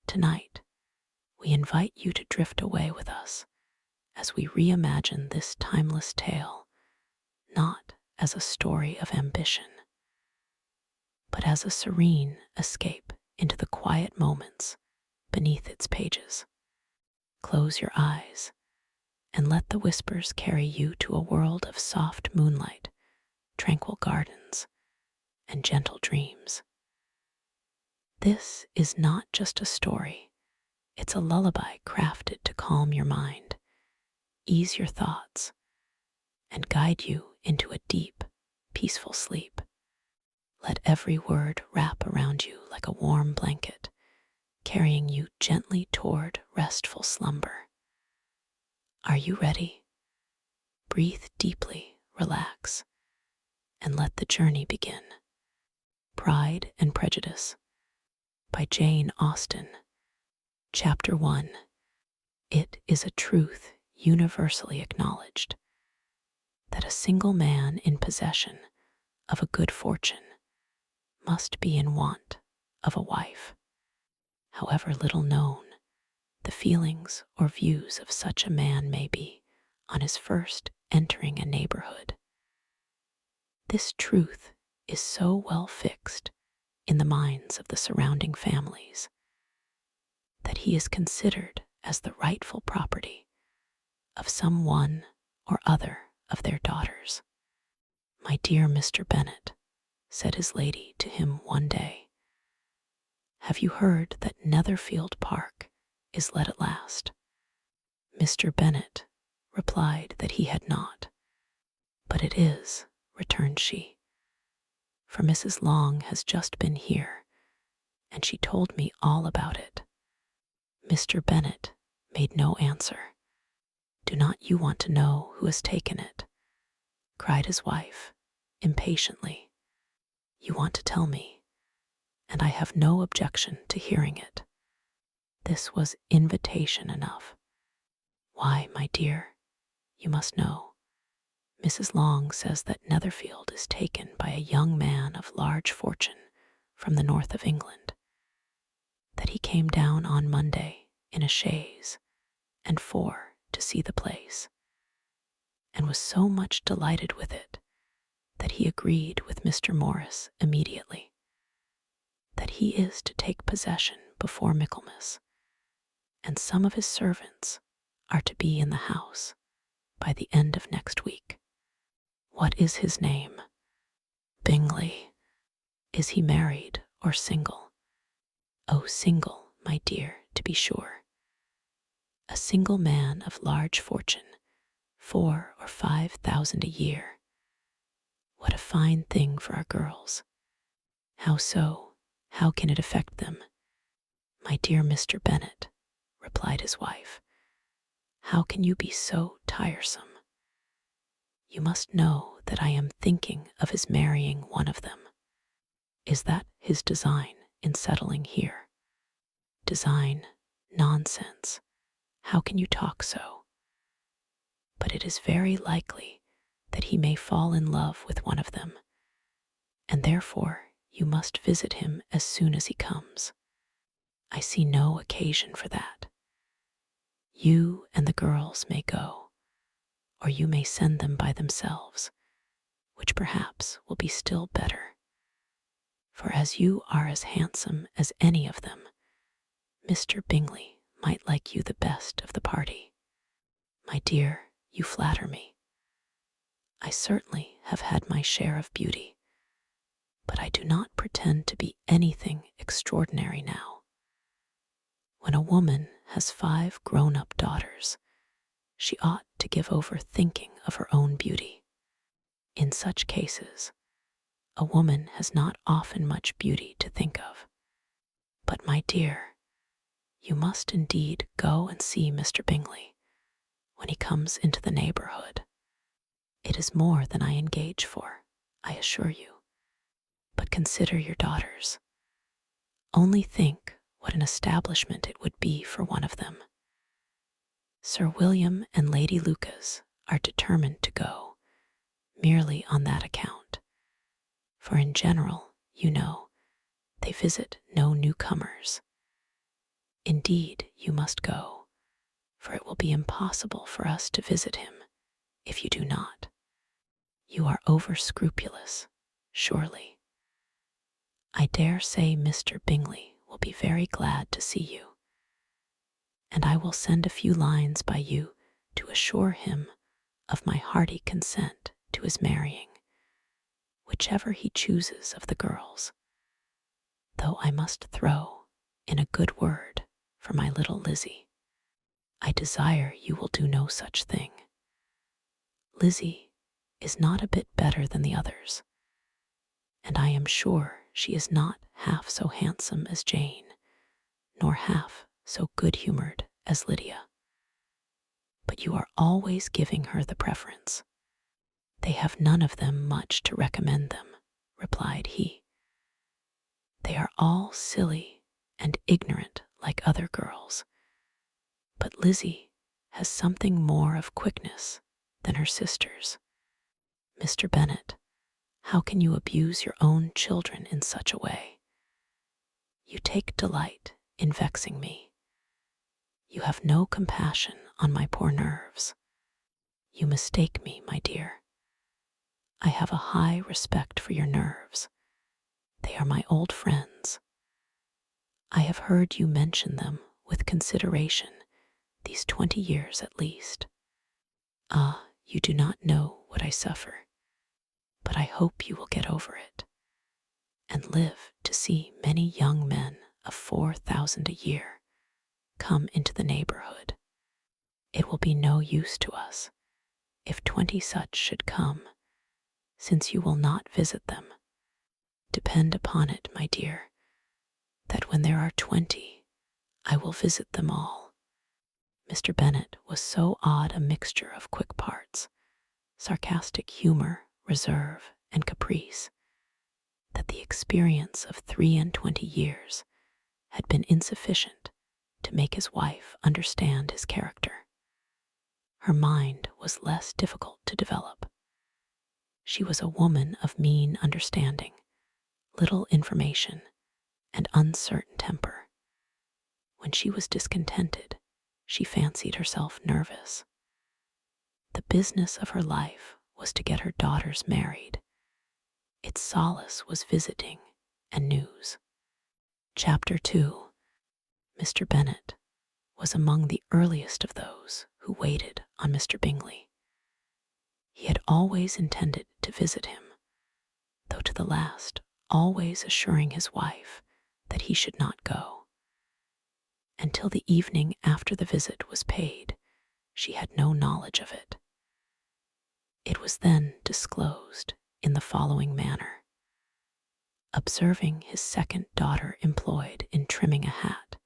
Tonight, we invite you to drift away with us as we reimagine this timeless tale, not as a story of ambition, but as a serene escape into the quiet moments beneath its pages. Close your eyes and let the whispers carry you to a world of soft moonlight, tranquil gardens, and gentle dreams. This is not just a story, it's a lullaby crafted to calm your mind, ease your thoughts, and guide you into a deep, peaceful sleep. Let every word wrap around you like a warm blanket, carrying you gently toward restful slumber. Are you ready? Breathe deeply, relax, and let the journey begin. Pride and Prejudice by Jane Austen. Chapter 1. It is a truth universally acknowledged that a single man in possession of a good fortune must be in want of a wife. However little known the feelings or views of such a man may be on his first entering a neighborhood, this truth is so well fixed in the minds of the surrounding families that he is considered as the rightful property of some one or other of their daughters. "My dear Mr. Bennet," said his lady to him one day, "have you heard that Netherfield Park is let at last?" Mr. Bennet replied that he had not. "But it is," returned she, "for Mrs. Long has just been here, and she told me all about it." Mr. Bennet made no answer. "Do not you want to know who has taken it?" cried his wife, impatiently. "You want to tell me, and I have no objection to hearing it." This was invitation enough. "Why, my dear, you must know. Mrs. Long says that Netherfield is taken by a young man of large fortune from the north of England, that he came down on Monday in a chaise and four to see the place, and was so much delighted with it that he agreed with Mr. Morris immediately, that he is to take possession before Michaelmas, and some of his servants are to be in the house by the end of next week. What is his name? Bingley. Is he married or single? Oh, single, my dear, to be sure. A single man of large fortune, 4,000 or 5,000 a year. What a fine thing for our girls. How so? How can it affect them? My dear Mr. Bennet, replied his wife, how can you be so tiresome? You must know that I am thinking of his marrying one of them. Is that his design in settling here? Design? Nonsense. How can you talk so? But it is very likely that he may fall in love with one of them, and therefore you must visit him as soon as he comes. I see no occasion for that. You and the girls may go, or you may send them by themselves, which perhaps will be still better. For as you are as handsome as any of them, Mr. Bingley might like you the best of the party. My dear, you flatter me. I certainly have had my share of beauty, but I do not pretend to be anything extraordinary now. When a woman has 5 grown-up daughters, she ought to give over thinking of her own beauty. In such cases, a woman has not often much beauty to think of. But, my dear, you must indeed go and see Mr. Bingley when he comes into the neighborhood. It is more than I engage for, I assure you. But consider your daughters. Only think what an establishment it would be for one of them. Sir William and Lady Lucas are determined to go, merely on that account, for in general, you know, they visit no newcomers. Indeed, you must go, for it will be impossible for us to visit him if you do not. You are over-scrupulous, surely. I dare say Mr. Bingley will be very glad to see you, and I will send a few lines by you to assure him of my hearty consent to his marrying whichever he chooses of the girls, though I must throw in a good word for my little Lizzie. I desire you will do no such thing. Lizzie is not a bit better than the others, and I am sure she is not half so handsome as Jane, nor half so good-humored as Lydia. But you are always giving her the preference. They have none of them much to recommend them, replied he. They are all silly and ignorant like other girls, but Lizzie has something more of quickness than her sisters. Mr. Bennet, how can you abuse your own children in such a way? You take delight in vexing me. You have no compassion on my poor nerves. You mistake me, my dear. I have a high respect for your nerves. They are my old friends. I have heard you mention them with consideration these 20 years at least. Ah, you do not know what I suffer, but I hope you will get over it, and live to see many young men of 4,000 a year come into the neighborhood. It will be no use to us if 20 such should come, since you will not visit them. Depend upon it, my dear, that when there are 20, I will visit them all. Mr. Bennet was so odd a mixture of quick parts, sarcastic humor, reserve, and caprice, that the experience of 23 years had been insufficient to make his wife understand his character. Her mind was less difficult to develop. She was a woman of mean understanding, little information, and uncertain temper. When she was discontented, she fancied herself nervous. The business of her life was to get her daughters married. Its solace was visiting and news. Chapter 2. Mr. Bennet was among the earliest of those who waited on Mr. Bingley. He had always intended to visit him, though to the last always assuring his wife that he should not go. Until the evening after the visit was paid, she had no knowledge of it. It was then disclosed in the following manner. Observing his second daughter employed in trimming a hat,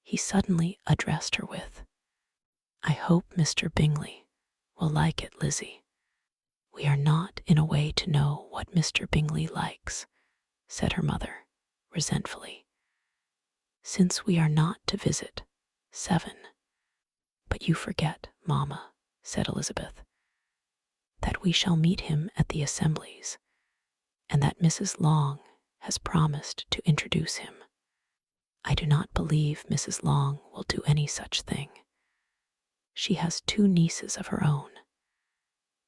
he suddenly addressed her with, "I hope Mr. Bingley will like it, Lizzie. We are not in a way to know what Mr. Bingley likes," said her mother, resentfully, "since we are not to visit 7. But you forget, mamma," said Elizabeth, "that we shall meet him at the assemblies, and that Mrs. Long has promised to introduce him. I do not believe Mrs. Long will do any such thing. She has 2 nieces of her own.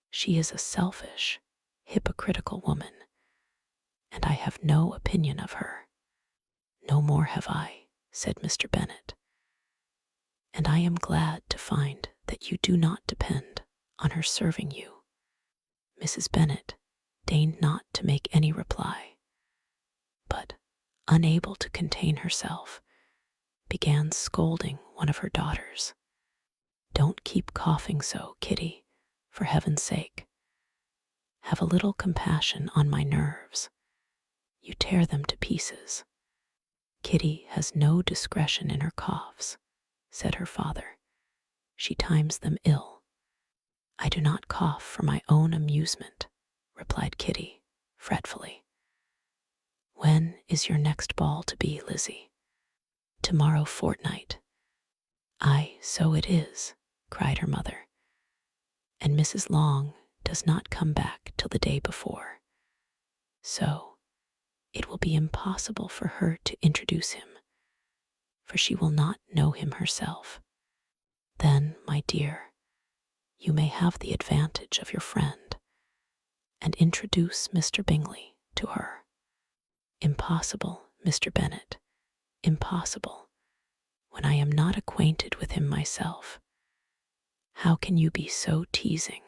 She is a selfish, hypocritical woman, and I have no opinion of her." "No more have I," said Mr. Bennet, "and I am glad to find that you do not depend on her serving you." Mrs. Bennet deigned not to make any reply, but, unable to contain herself, began scolding one of her daughters. "Don't keep coughing so, Kitty, for heaven's sake. Have a little compassion on my nerves. You tear them to pieces." "Kitty has no discretion in her coughs," said her father. "She times them ill." "I do not cough for my own amusement," replied Kitty, fretfully. "When is your next ball to be, Lizzie?" "Tomorrow fortnight." "Aye, so it is," cried her mother. "And Mrs. Long does not come back till the day before. So it will be impossible for her to introduce him, for she will not know him herself. Then, my dear, you may have the advantage of your friend, and introduce Mr. Bingley to her. Impossible, Mr. Bennet, impossible, when I am not acquainted with him myself. How can you be so teasing?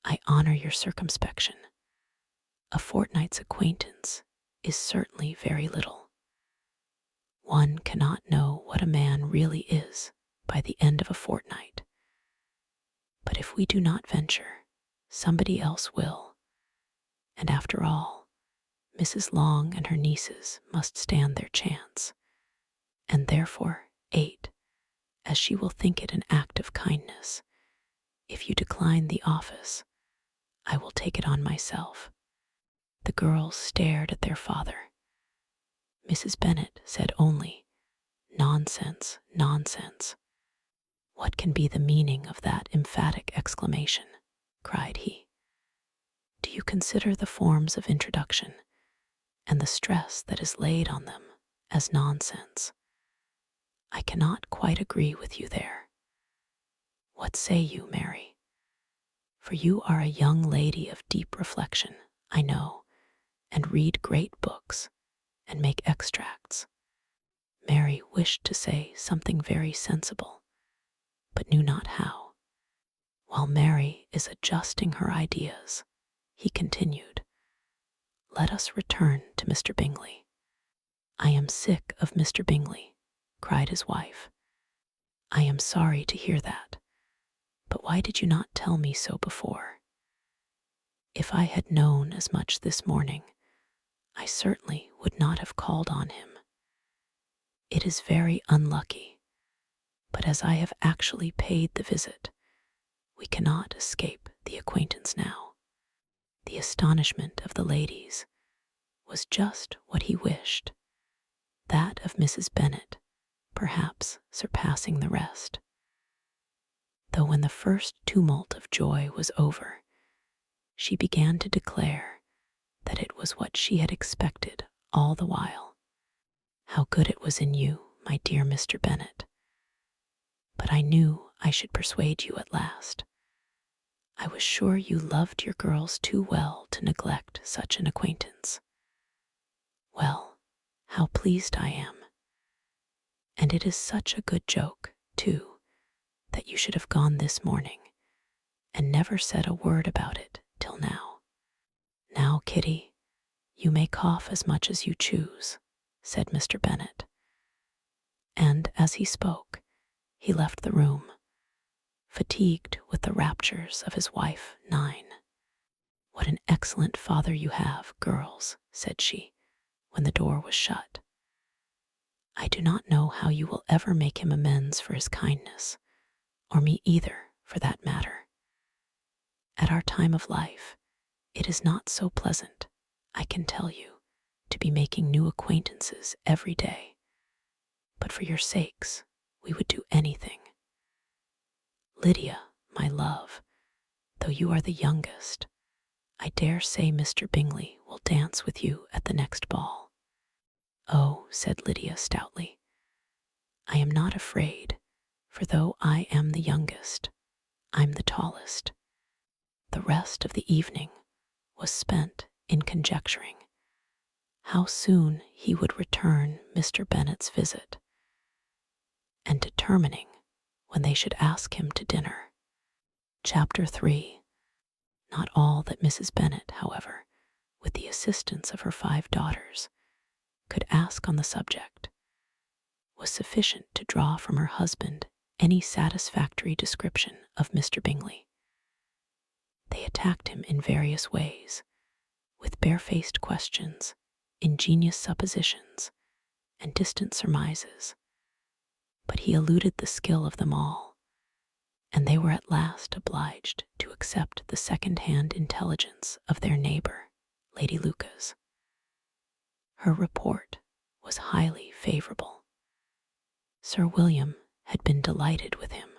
I honor your circumspection. A fortnight's acquaintance is certainly very little. One cannot know what a man really is by the end of a fortnight. But if we do not venture, somebody else will. And after all, Mrs. Long and her nieces must stand their chance, and therefore 8, as she will think it an act of kindness. If you decline the office, I will take it on myself. The girls stared at their father. Mrs. Bennet said only, "Nonsense, nonsense." "What can be the meaning of that emphatic exclamation?" cried he. "Do you consider the forms of introduction, and the stress that is laid on them, as nonsense? I cannot quite agree with you there. What say you, Mary? For you are a young lady of deep reflection, I know, and read great books, and make extracts." Mary wished to say something very sensible, but knew not how. While Mary is adjusting her ideas, he continued, "Let us return to Mr. Bingley." "I am sick of Mr. Bingley," cried his wife. "I am sorry to hear that, but why did you not tell me so before? If I had known as much this morning, I certainly would not have called on him. It is very unlucky, but as I have actually paid the visit, we cannot escape the acquaintance now." The astonishment of the ladies was just what he wished, that of Mrs. Bennet perhaps surpassing the rest. Though when the first tumult of joy was over, she began to declare that it was what she had expected all the while. "How good it was in you, my dear Mr. Bennet. But I knew I should persuade you at last. I was sure you loved your girls too well to neglect such an acquaintance. Well, how pleased I am. And it is such a good joke, too, that you should have gone this morning, and never said a word about it till now." "Now, Kitty, you may cough as much as you choose," said Mr. Bennet. And as he spoke, he left the room, fatigued with the raptures of his wife 9. "What an excellent father you have, girls," said she, when the door was shut. "I do not know how you will ever make him amends for his kindness, or me either, for that matter. At our time of life, it is not so pleasant, I can tell you, to be making new acquaintances every day. But for your sakes, we would do anything. Lydia, my love, though you are the youngest, I dare say Mr. Bingley will dance with you at the next ball." "Oh," said Lydia stoutly, "I am not afraid, for though I am the youngest, I'm the tallest." The rest of the evening was spent in conjecturing how soon he would return Mr. Bennet's visit, and determining when they should ask him to dinner. Chapter 3. Not all that Mrs. Bennet, however, with the assistance of her 5 daughters, could ask on the subject, was sufficient to draw from her husband any satisfactory description of Mr. Bingley. They attacked him in various ways, with barefaced questions, ingenious suppositions, and distant surmises, but he eluded the skill of them all, and they were at last obliged to accept the second-hand intelligence of their neighbor, Lady Lucas. Her report was highly favorable. Sir William had been delighted with him.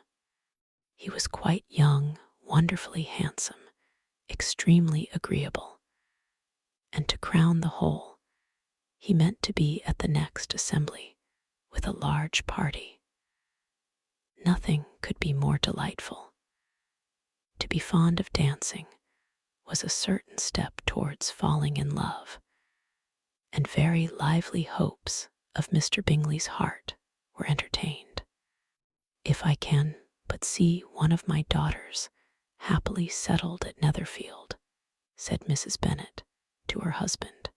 He was quite young, wonderfully handsome, extremely agreeable, and to crown the whole, he meant to be at the next assembly with with a large party. Nothing could be more delightful. To be fond of dancing was a certain step towards falling in love, and very lively hopes of Mr. Bingley's heart were entertained. If I can but see one of my daughters happily settled at Netherfield, said Mrs. Bennet to her husband,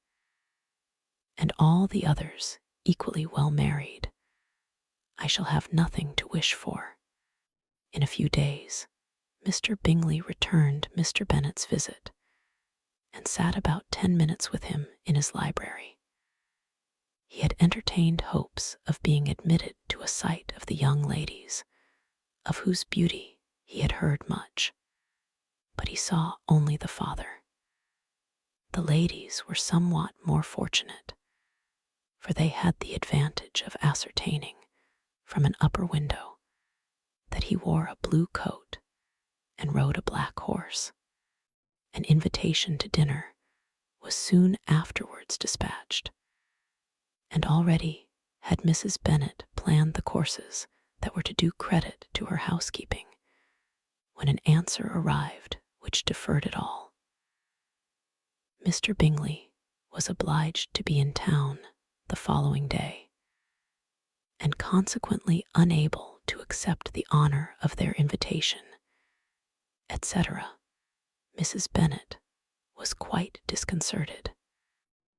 and all the others equally well married, I shall have nothing to wish for. In a few days, Mr. Bingley returned Mr. Bennet's visit, and sat about 10 minutes with him in his library. He had entertained hopes of being admitted to a sight of the young ladies, of whose beauty he had heard much, but he saw only the father. The ladies were somewhat more fortunate, for they had the advantage of ascertaining from an upper window that he wore a blue coat and rode a black horse. An invitation to dinner was soon afterwards dispatched, and already had Mrs. Bennet planned the courses that were to do credit to her housekeeping, when an answer arrived which deferred it all. Mr. Bingley was obliged to be in town the following day, and consequently unable to accept the honor of their invitation, etc. Mrs. Bennet was quite disconcerted.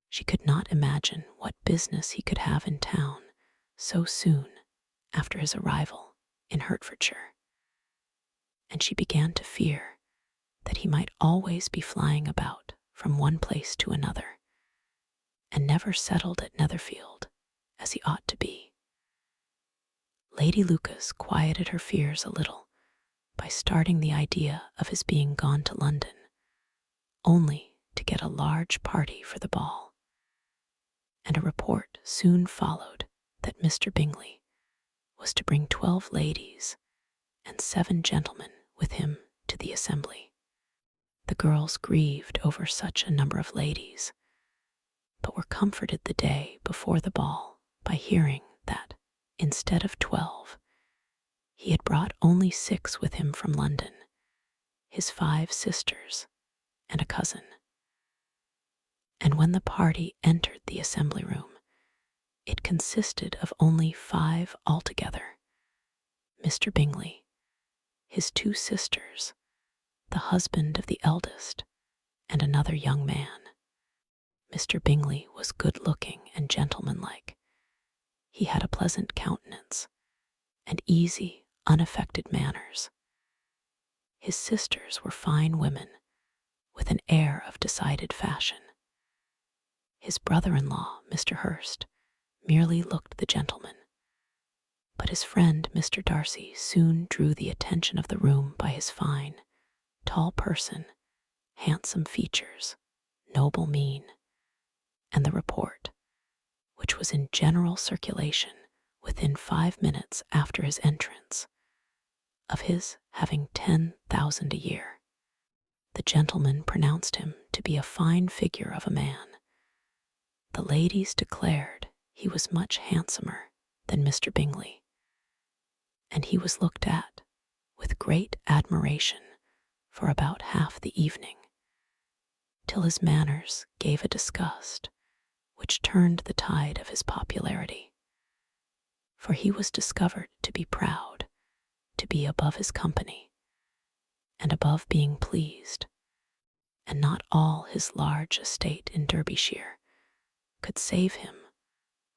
She could not imagine what business he could have in town so soon after his arrival in Hertfordshire, and she began to fear that he might always be flying about from one place to another, and never settled at Netherfield as he ought to be. Lady Lucas quieted her fears a little by starting the idea of his being gone to London, only to get a large party for the ball, and a report soon followed that Mr. Bingley was to bring 12 ladies and 7 gentlemen with him to the assembly. The girls grieved over such a number of ladies, but were comforted the day before the ball by hearing that, instead of 12, he had brought only 6 with him from London, his 5 sisters and a cousin. And when the party entered the assembly room, it consisted of only 5 altogether: Mr. Bingley, his 2 sisters, the husband of the eldest, and another young man. Mr. Bingley was good-looking and gentlemanlike. He had a pleasant countenance and easy, unaffected manners. His sisters were fine women, with an air of decided fashion. His brother-in-law, Mr. Hurst, merely looked the gentleman, but his friend Mr. Darcy soon drew the attention of the room by his fine, tall person, handsome features, noble mien, and the report, which was in general circulation within 5 minutes after his entrance, of his having 10,000 a year. The gentleman pronounced him to be a fine figure of a man. The ladies declared he was much handsomer than Mr. Bingley, and he was looked at with great admiration for about half the evening, till his manners gave a disgust which turned the tide of his popularity. For he was discovered to be proud, to be above his company, and above being pleased, and not all his large estate in Derbyshire could save him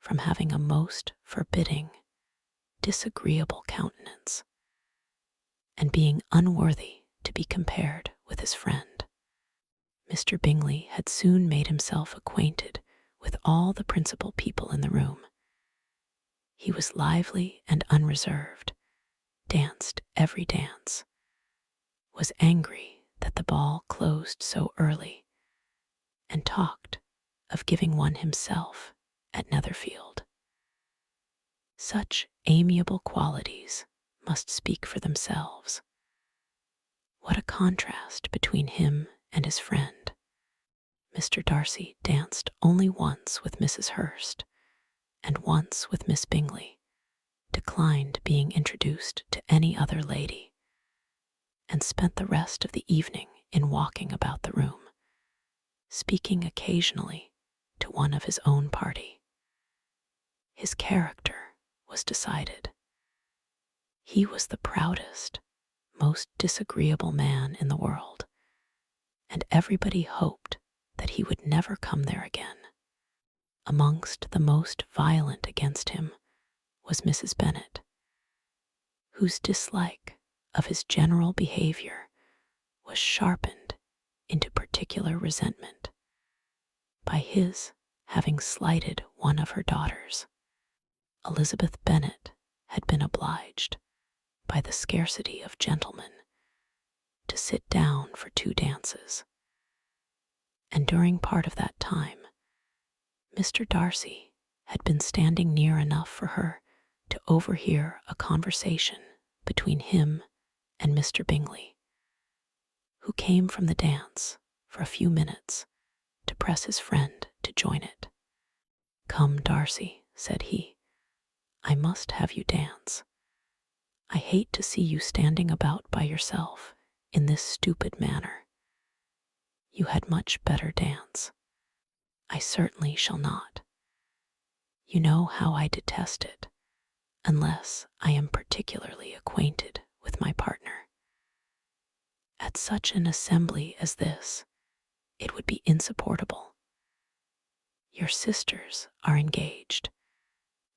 from having a most forbidding, disagreeable countenance, and being unworthy to be compared with his friend. Mr. Bingley had soon made himself acquainted with all the principal people in the room. He was lively and unreserved, danced every dance, was angry that the ball closed so early, and talked of giving one himself at Netherfield. Such amiable qualities must speak for themselves. What a contrast between him and his friend. Mr. Darcy danced only once with Mrs. Hurst, and once with Miss Bingley, declined being introduced to any other lady, and spent the rest of the evening in walking about the room, speaking occasionally to one of his own party. His character was decided. He was the proudest, most disagreeable man in the world, and everybody hoped that he would never come there again. Amongst the most violent against him was Mrs. Bennet, whose dislike of his general behavior was sharpened into particular resentment by his having slighted one of her daughters. Elizabeth Bennet had been obliged, by the scarcity of gentlemen, to sit down for 2 dances, and during part of that time Mr. Darcy had been standing near enough for her to overhear a conversation between him and Mr. Bingley, who came from the dance for a few minutes to press his friend to join it. "Come, Darcy," said he, "I must have you dance. I hate to see you standing about by yourself in this stupid manner. You had much better dance." "I certainly shall not. You know how I detest it, unless I am particularly acquainted with my partner. At such an assembly as this, it would be insupportable. Your sisters are engaged,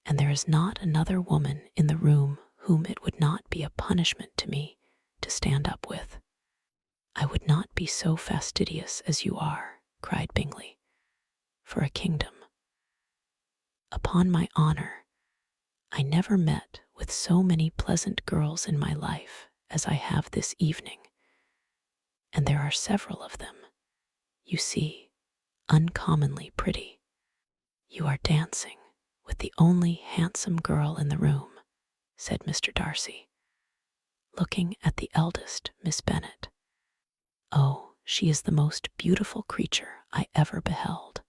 and there is not another woman in the room whom it would not be a punishment to me to stand up with." "I would not be so fastidious as you are," cried Bingley, "for a kingdom. Upon my honor, I never met with so many pleasant girls in my life as I have this evening, and there are several of them, you see, uncommonly pretty. You are dancing with the only handsome girl in the room," said Mr. Darcy, looking at the eldest Miss Bennet. "Oh, she is the most beautiful creature I ever beheld.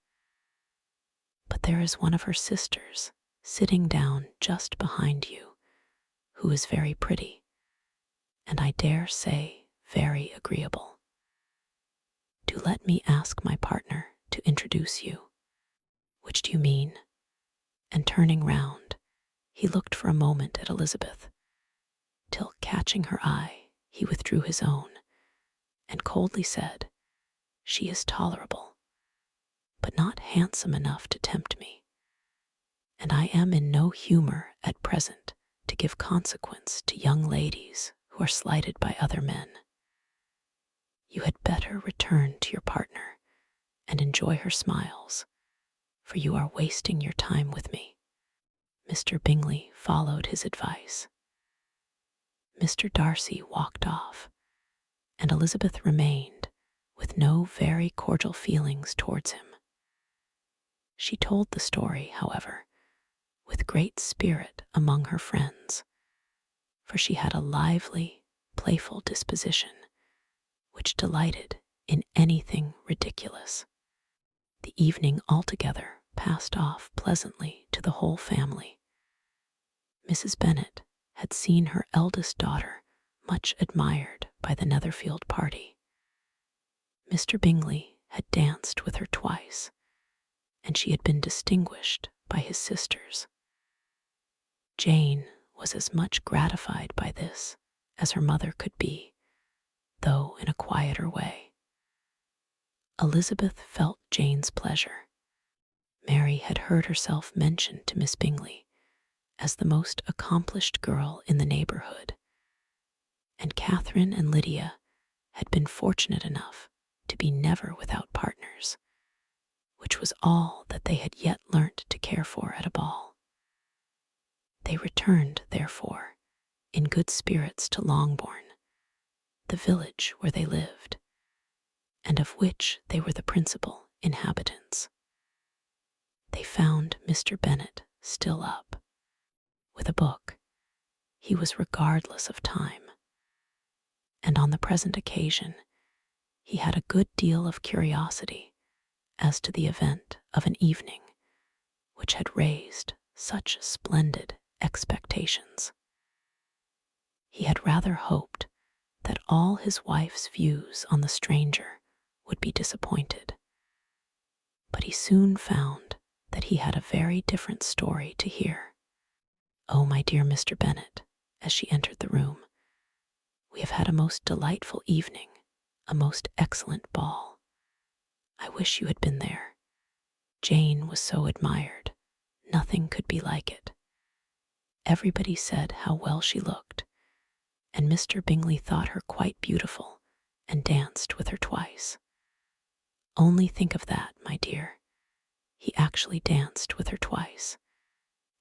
But there is one of her sisters sitting down just behind you, who is very pretty, and I dare say very agreeable. Do let me ask my partner to introduce you." "Which do you mean?" And turning round, he looked for a moment at Elizabeth, till, catching her eye, he withdrew his own, and coldly said, "She is tolerable, but not handsome enough to tempt me, and I am in no humor at present to give consequence to young ladies who are slighted by other men. You had better return to your partner and enjoy her smiles, for you are wasting your time with me." Mr. Bingley followed his advice. Mr. Darcy walked off, and Elizabeth remained with no very cordial feelings towards him. She told the story, however, with great spirit among her friends, for she had a lively, playful disposition, which delighted in anything ridiculous. The evening altogether passed off pleasantly to the whole family. Mrs. Bennet had seen her eldest daughter much admired by the Netherfield party. Mr. Bingley had danced with her twice, and she had been distinguished by his sisters. Jane was as much gratified by this as her mother could be, though in a quieter way. Elizabeth felt Jane's pleasure. Mary had heard herself mentioned to Miss Bingley as the most accomplished girl in the neighborhood, and Catherine and Lydia had been fortunate enough to be never without partners, which was all that they had yet learnt to care for at a ball. They returned, therefore, in good spirits to Longbourn, the village where they lived, and of which they were the principal inhabitants. They found Mr. Bennet still up, with a book. He was regardless of time, and on the present occasion he had a good deal of curiosity as to the event of an evening which had raised such splendid expectations. He had rather hoped that all his wife's views on the stranger would be disappointed, but he soon found that he had a very different story to hear. "Oh, my dear Mr. Bennet," as she entered the room, "we have had a most delightful evening, a most excellent ball. I wish you had been there. Jane was so admired. Nothing could be like it. Everybody said how well she looked, and Mr. Bingley thought her quite beautiful and danced with her twice. Only think of that, my dear. He actually danced with her twice,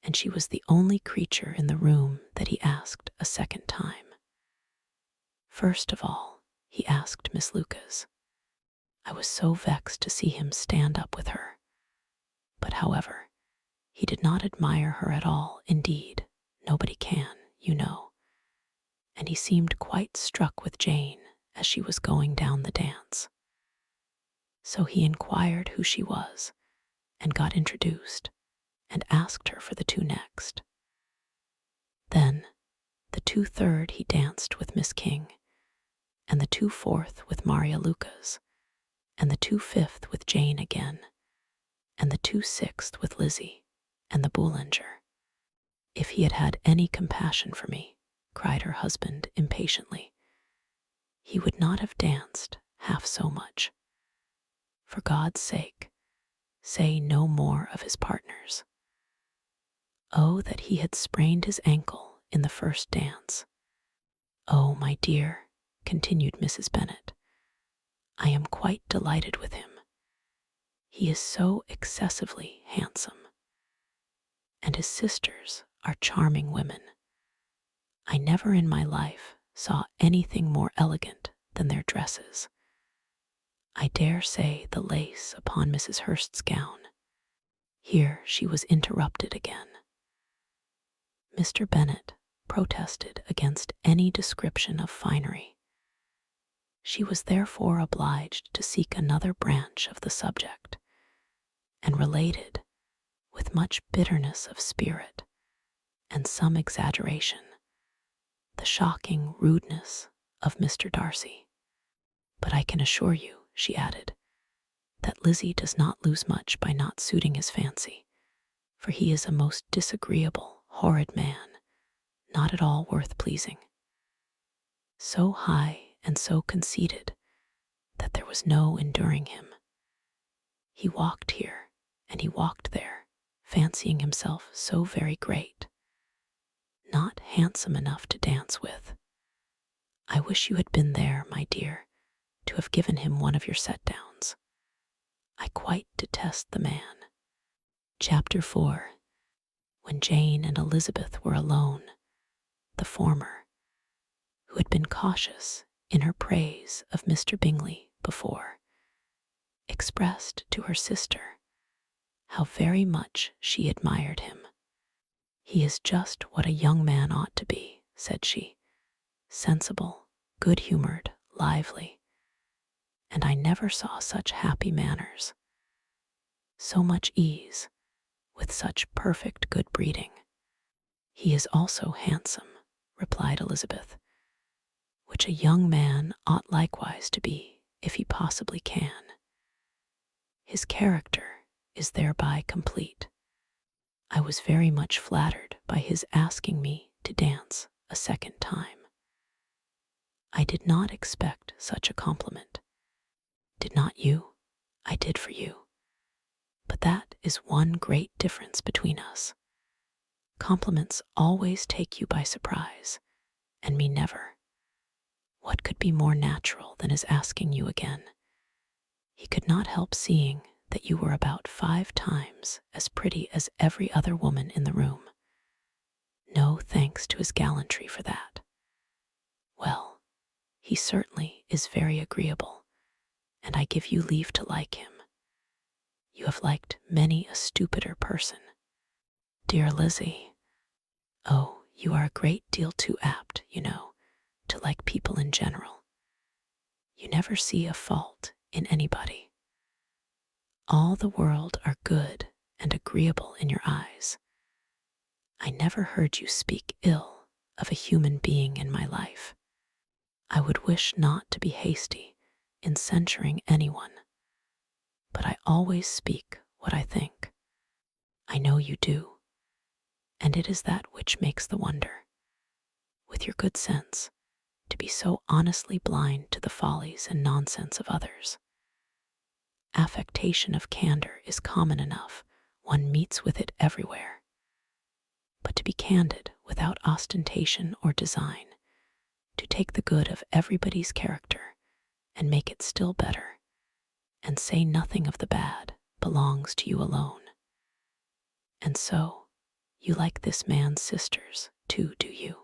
and she was the only creature in the room that he asked a second time. First of all, he asked Miss Lucas. I was so vexed to see him stand up with her. But however, he did not admire her at all, indeed. Nobody can, you know. And he seemed quite struck with Jane as she was going down the dance. So he inquired who she was, and got introduced, and asked her for the two next. Then, the 2/3 he danced with Miss King, and the 2/4 with Maria Lucas, and the 2/5 with Jane again, and the 2/6 with Lizzie, and the Boulanger. If he had had any compassion for me, cried her husband impatiently, he would not have danced half so much. For God's sake, say no more of his partners. Oh, that he had sprained his ankle in the first dance. Oh, my dear, continued Mrs. Bennet, I am quite delighted with him. He is so excessively handsome. And his sisters are charming women. I never in my life saw anything more elegant than their dresses. I dare say the lace upon Mrs. Hurst's gown. Here she was interrupted again. Mr. Bennet protested against any description of finery. She was therefore obliged to seek another branch of the subject, and related, with much bitterness of spirit and some exaggeration, the shocking rudeness of Mr. Darcy. But I can assure you, she added, that Lizzie does not lose much by not suiting his fancy, for he is a most disagreeable, horrid man, not at all worth pleasing. So high and so conceited that there was no enduring him. He walked here and he walked there, fancying himself so very great, not handsome enough to dance with. I wish you had been there, my dear, to have given him one of your set-downs. I quite detest the man. Chapter 4. When Jane and Elizabeth were alone, the former, who had been cautious in her praise of Mr. Bingley before, expressed to her sister how very much she admired him. He is just what a young man ought to be, said she, sensible, good-humored, lively, and I never saw such happy manners, so much ease, with such perfect good breeding. He is also handsome, replied Elizabeth, which a young man ought likewise to be, if he possibly can. His character is thereby complete. I was very much flattered by his asking me to dance a second time. I did not expect such a compliment. Did not you? I did for you. But that is one great difference between us. Compliments always take you by surprise, and me never. What could be more natural than his asking you again? He could not help seeing that you were about 5 times as pretty as every other woman in the room. No thanks to his gallantry for that. Well, he certainly is very agreeable, and I give you leave to like him. You have liked many a stupider person. Dear Lizzie, oh, you are a great deal too apt, you know, to like people in general. You never see a fault in anybody. All the world are good and agreeable in your eyes. I never heard you speak ill of a human being in my life. I would wish not to be hasty in censuring anyone, but I always speak what I think. I know you do, and it is that which makes the wonder, with your good sense, to be so honestly blind to the follies and nonsense of others. Affectation of candor is common enough, one meets with it everywhere. But to be candid without ostentation or design, to take the good of everybody's character and make it still better, and say nothing of the bad, belongs to you alone. And so, you like this man's sisters, too, do you?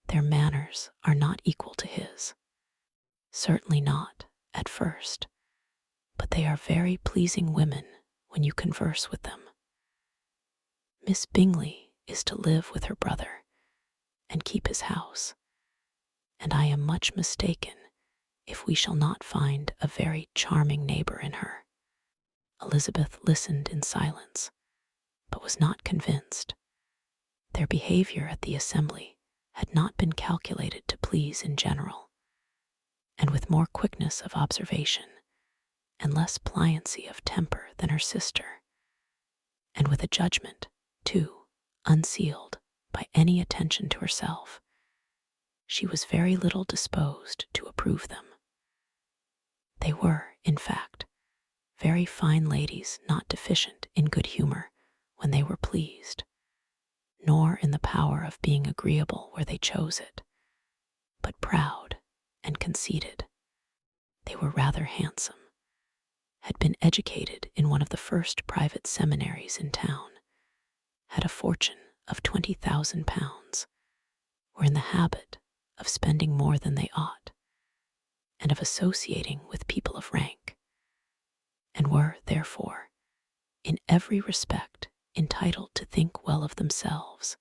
Their manners are not equal to his. Certainly not, at first, but they are very pleasing women when you converse with them. Miss Bingley is to live with her brother and keep his house, and I am much mistaken if we shall not find a very charming neighbor in her. Elizabeth listened in silence, but was not convinced. Their behavior at the assembly had not been calculated to please in general, and with more quickness of observation and less pliancy of temper than her sister, and with a judgment, too, unsealed by any attention to herself, she was very little disposed to approve them. They were, in fact, very fine ladies, not deficient in good humor when they were pleased, nor in the power of being agreeable where they chose it, but proud and conceited. They were rather handsome, had been educated in one of the first private seminaries in town, had a fortune of £20,000, were in the habit of spending more than they ought, and of associating with people of rank, and were, therefore, in every respect entitled to think well of themselves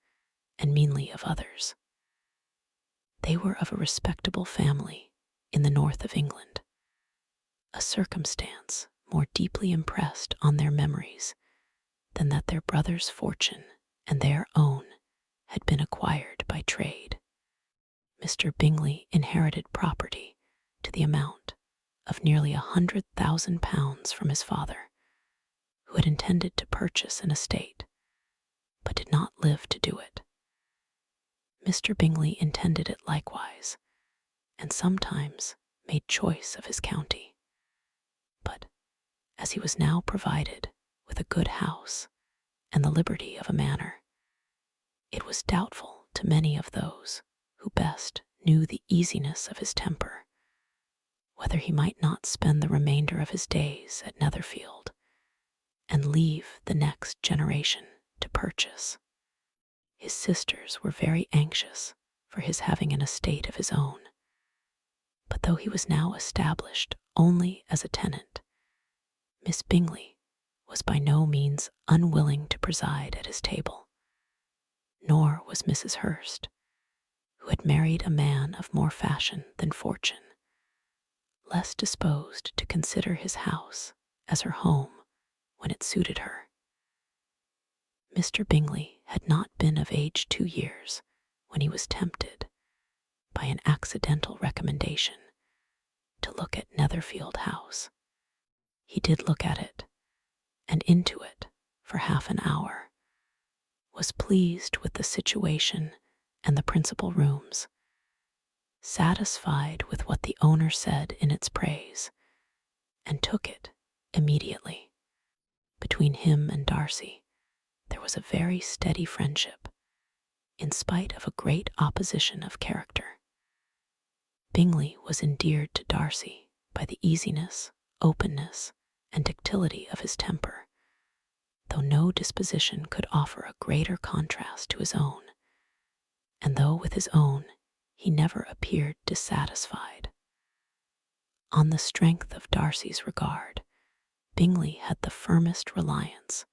and meanly of others. They were of a respectable family in the north of England, a circumstance more deeply impressed on their memories than that their brother's fortune and their own had been acquired by trade. Mr. Bingley inherited property to the amount of nearly £100,000 from his father, who had intended to purchase an estate, but did not live to do it. Mr. Bingley intended it likewise, and sometimes made choice of his county. But, as he was now provided with a good house and the liberty of a manor, it was doubtful to many of those who best knew the easiness of his temper, whether he might not spend the remainder of his days at Netherfield, and leave the next generation to purchase. His sisters were very anxious for his having an estate of his own, but though he was now established only as a tenant, Miss Bingley was by no means unwilling to preside at his table, nor was Mrs. Hurst, who had married a man of more fashion than fortune, less disposed to consider his house as her home when it suited her. Mr. Bingley had not been of age 2 years when he was tempted, by an accidental recommendation, to look at Netherfield House. He did look at it, and into it for half an hour, was pleased with the situation and the principal rooms, satisfied with what the owner said in its praise, and took it immediately. Between him and Darcy there was a very steady friendship, in spite of a great opposition of character. Bingley was endeared to Darcy by the easiness, openness, and ductility of his temper, though no disposition could offer a greater contrast to his own, and though with his own he never appeared dissatisfied. On the strength of Darcy's regard, Bingley had the firmest reliance,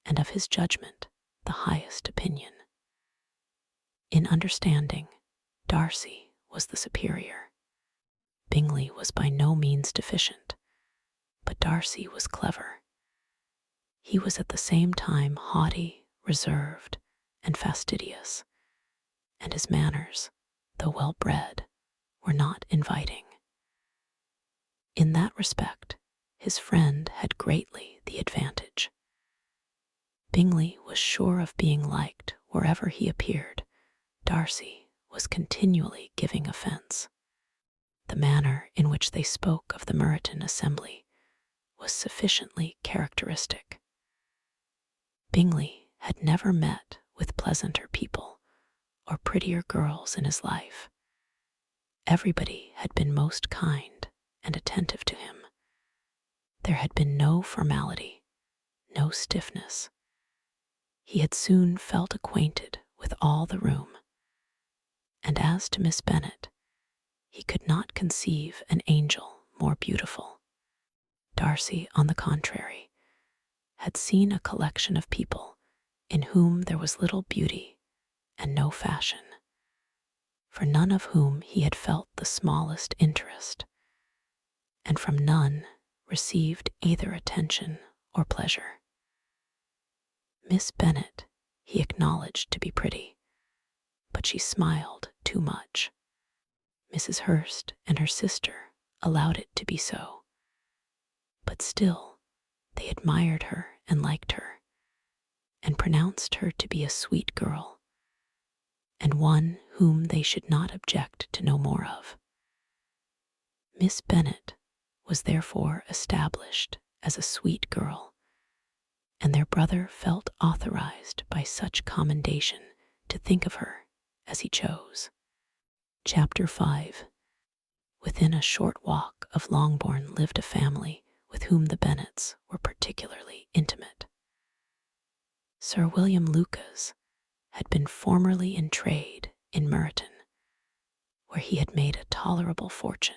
and of his judgment the highest opinion. In understanding, Darcy was the superior. Bingley was by no means deficient, but Darcy was clever. He was at the same time haughty, reserved, and fastidious, and his manners, though well-bred, were not inviting. In that respect, his friend had greatly the advantage. Bingley was sure of being liked wherever he appeared. Darcy was continually giving offence. The manner in which they spoke of the Meryton assembly was sufficiently characteristic. Bingley had never met with pleasanter people or prettier girls in his life. Everybody had been most kind and attentive to him. There had been no formality, no stiffness. He had soon felt acquainted with all the room. And as to Miss Bennet, he could not conceive an angel more beautiful. Darcy, on the contrary, had seen a collection of people in whom there was little beauty and no fashion, for none of whom he had felt the smallest interest, and from none received either attention or pleasure. Miss Bennet he acknowledged to be pretty, but she smiled too much. Mrs. Hurst and her sister allowed it to be so, but still they admired her and liked her, and pronounced her to be a sweet girl, and one whom they should not object to know more of. Miss Bennet was therefore established as a sweet girl, and their brother felt authorized by such commendation to think of her as he chose. Chapter 5. Within a short walk of Longbourn lived a family with whom the Bennets were particularly intimate. Sir William Lucas had been formerly in trade in Meryton, where he had made a tolerable fortune,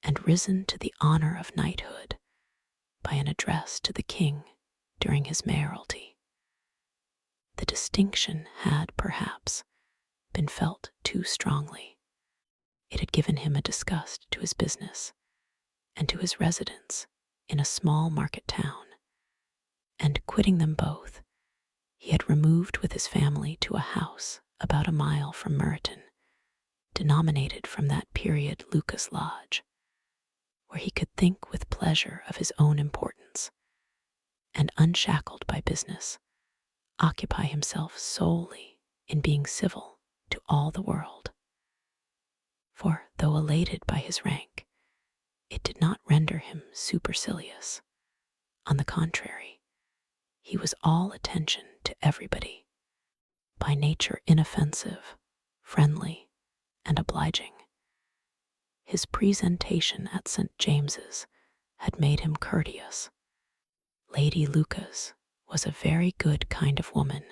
and risen to the honor of knighthood by an address to the king during his mayoralty. The distinction had, perhaps, been felt too strongly. It had given him a disgust to his business and to his residence in a small market town, and quitting them both, he had removed with his family to a house about a mile from Meryton, denominated from that period Lucas Lodge, where he could think with pleasure of his own importance, and, unshackled by business, occupy himself solely in being civil to all the world. For, though elated by his rank, it did not render him supercilious. On the contrary, he was all attention to everybody, by nature inoffensive, friendly, and obliging. His presentation at St. James's had made him courteous. Lady Lucas was a very good kind of woman,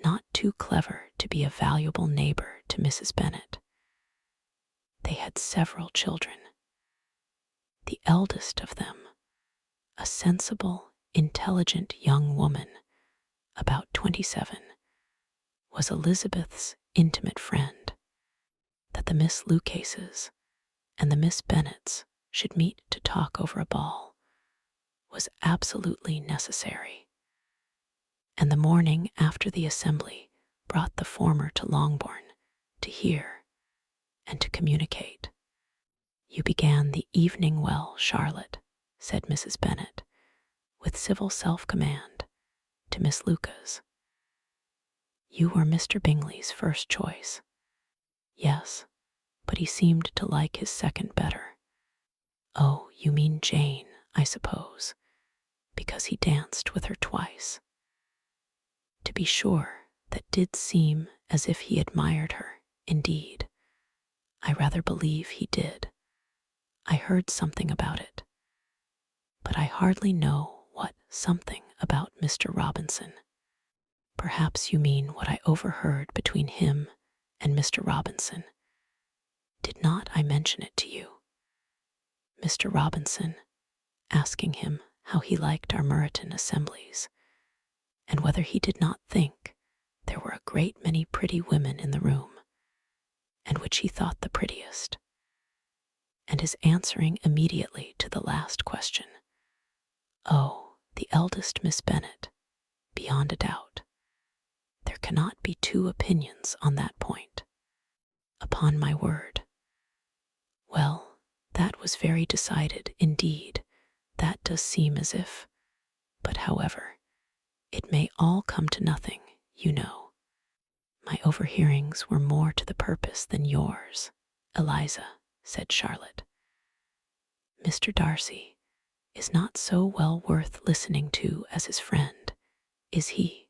not too clever to be a valuable neighbor to Mrs. Bennet. They had several children. The eldest of them, a sensible, intelligent young woman, about 27, was Elizabeth's intimate friend. That the Miss Lucases and the Miss Bennets should meet to talk over a ball was absolutely necessary, and the morning after the assembly brought the former to Longbourn to hear and to communicate. "You began the evening well, Charlotte," said Mrs. Bennet, with civil self-command, to Miss Lucas. "You were Mr. Bingley's first choice." "Yes, but he seemed to like his second better." "Oh, you mean Jane, I suppose, because he danced with her twice." "To be sure, that did seem as if he admired her, indeed. I rather believe he did. I heard something about it, but I hardly know what something about Mr. Robinson." "Perhaps you mean what I overheard between him and Mr. Robinson. Did not I mention it to you? Mr. Robinson, asking him how he liked our Meryton assemblies, and whether he did not think there were a great many pretty women in the room, and which he thought the prettiest, and his answering immediately to the last question, 'Oh, the eldest Miss Bennet, beyond a doubt. There cannot be two opinions on that point. Upon my word. Well, that was very decided indeed. That does seem as if, but however, it may all come to nothing, you know. My overhearings were more to the purpose than yours, Eliza, said Charlotte. Mr. Darcy is not so well worth listening to as his friend, is he?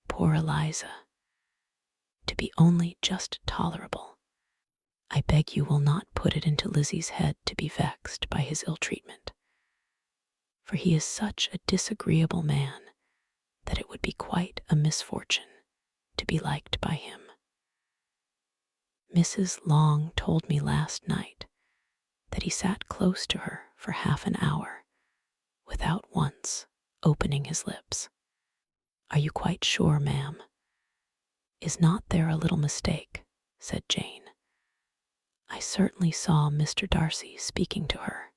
Poor Eliza. To be only just tolerable. I beg you will not put it into Lizzie's head to be vexed by his ill treatment, for he is such a disagreeable man that it would be quite a misfortune to be liked by him. Mrs. Long told me last night that he sat close to her for half an hour without once opening his lips. Are you quite sure, ma'am? Is not there a little mistake? Said Jane. I certainly saw Mr. Darcy speaking to her.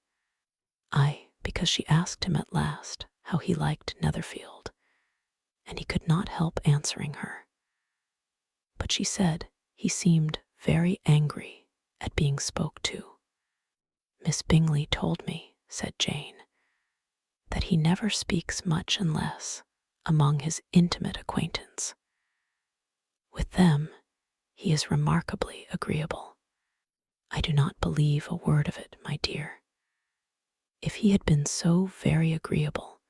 Because she asked him at last how he liked Netherfield, and he could not help answering her. But she said he seemed very angry at being spoke to. Miss Bingley told me, said Jane, that he never speaks much unless among his intimate acquaintance. With them, he is remarkably agreeable. I do not believe a word of it, my dear. If he had been so very agreeable,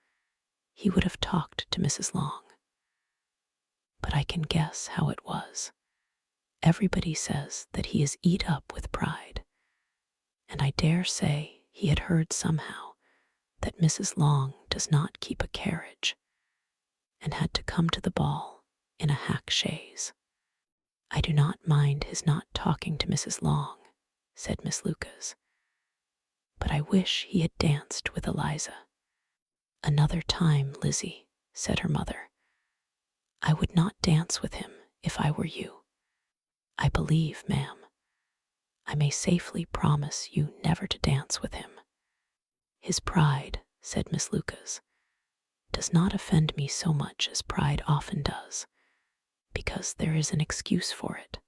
he would have talked to Mrs. Long. But I can guess how it was. Everybody says that he is eat up with pride, and I dare say he had heard somehow that Mrs. Long does not keep a carriage, and had to come to the ball in a hack chaise. I do not mind his not talking to Mrs. Long, said Miss Lucas, but I wish he had danced with Eliza. Another time, Lizzie, said her mother. I would not dance with him if I were you. I believe, ma'am, I may safely promise you never to dance with him. His pride, said Miss Lucas, does not offend me so much as pride often does, because there is an excuse for it.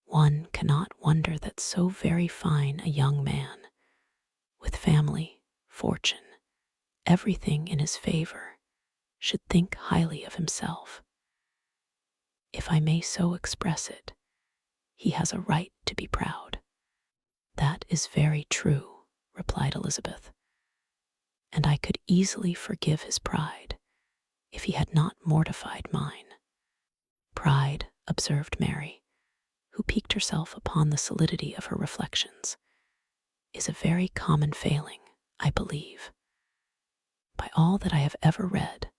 One cannot wonder that so very fine a young man, with family, fortune, everything in his favor, should think highly of himself. If I may so express it, he has a right to be proud. That is very true, replied Elizabeth, and I could easily forgive his pride if he had not mortified mine. Pride, observed Mary, who piqued herself upon the solidity of her reflections, is a very common failing, I believe. By all that I have ever read,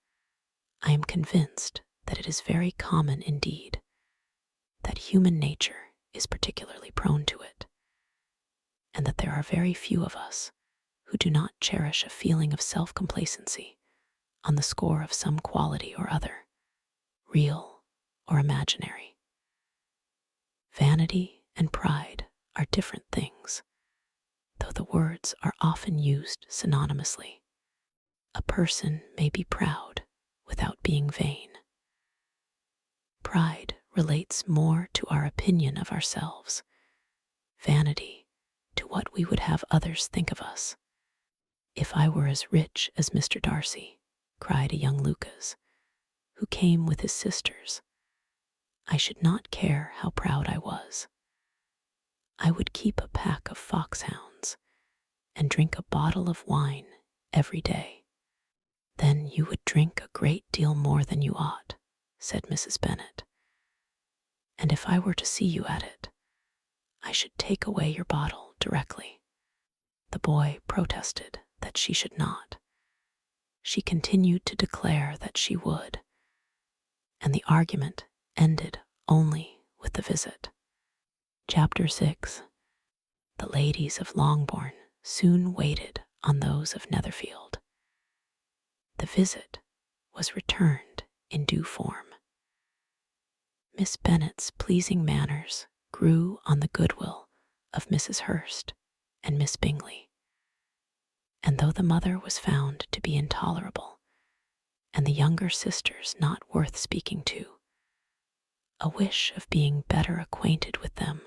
I am convinced that it is very common indeed, that human nature is particularly prone to it, and that there are very few of us who do not cherish a feeling of self-complacency on the score of some quality or other, real or imaginary. Vanity and pride are different things, though the words are often used synonymously. A person may be proud without being vain. Pride relates more to our opinion of ourselves, vanity to what we would have others think of us. If I were as rich as Mr. Darcy, cried a young Lucas, who came with his sisters, I should not care how proud I was. I would keep a pack of foxhounds and drink a bottle of wine every day. Then you would drink a great deal more than you ought, said Mrs. Bennet. And if I were to see you at it, I should take away your bottle directly. The boy protested that she should not. She continued to declare that she would, and the argument ended only with the visit. Chapter 6. The ladies of Longbourn soon waited on those of Netherfield. The visit was returned in due form. Miss Bennet's pleasing manners grew on the goodwill of Mrs. Hurst and Miss Bingley, and though the mother was found to be intolerable, and the younger sisters not worth speaking to. A wish of being better acquainted with them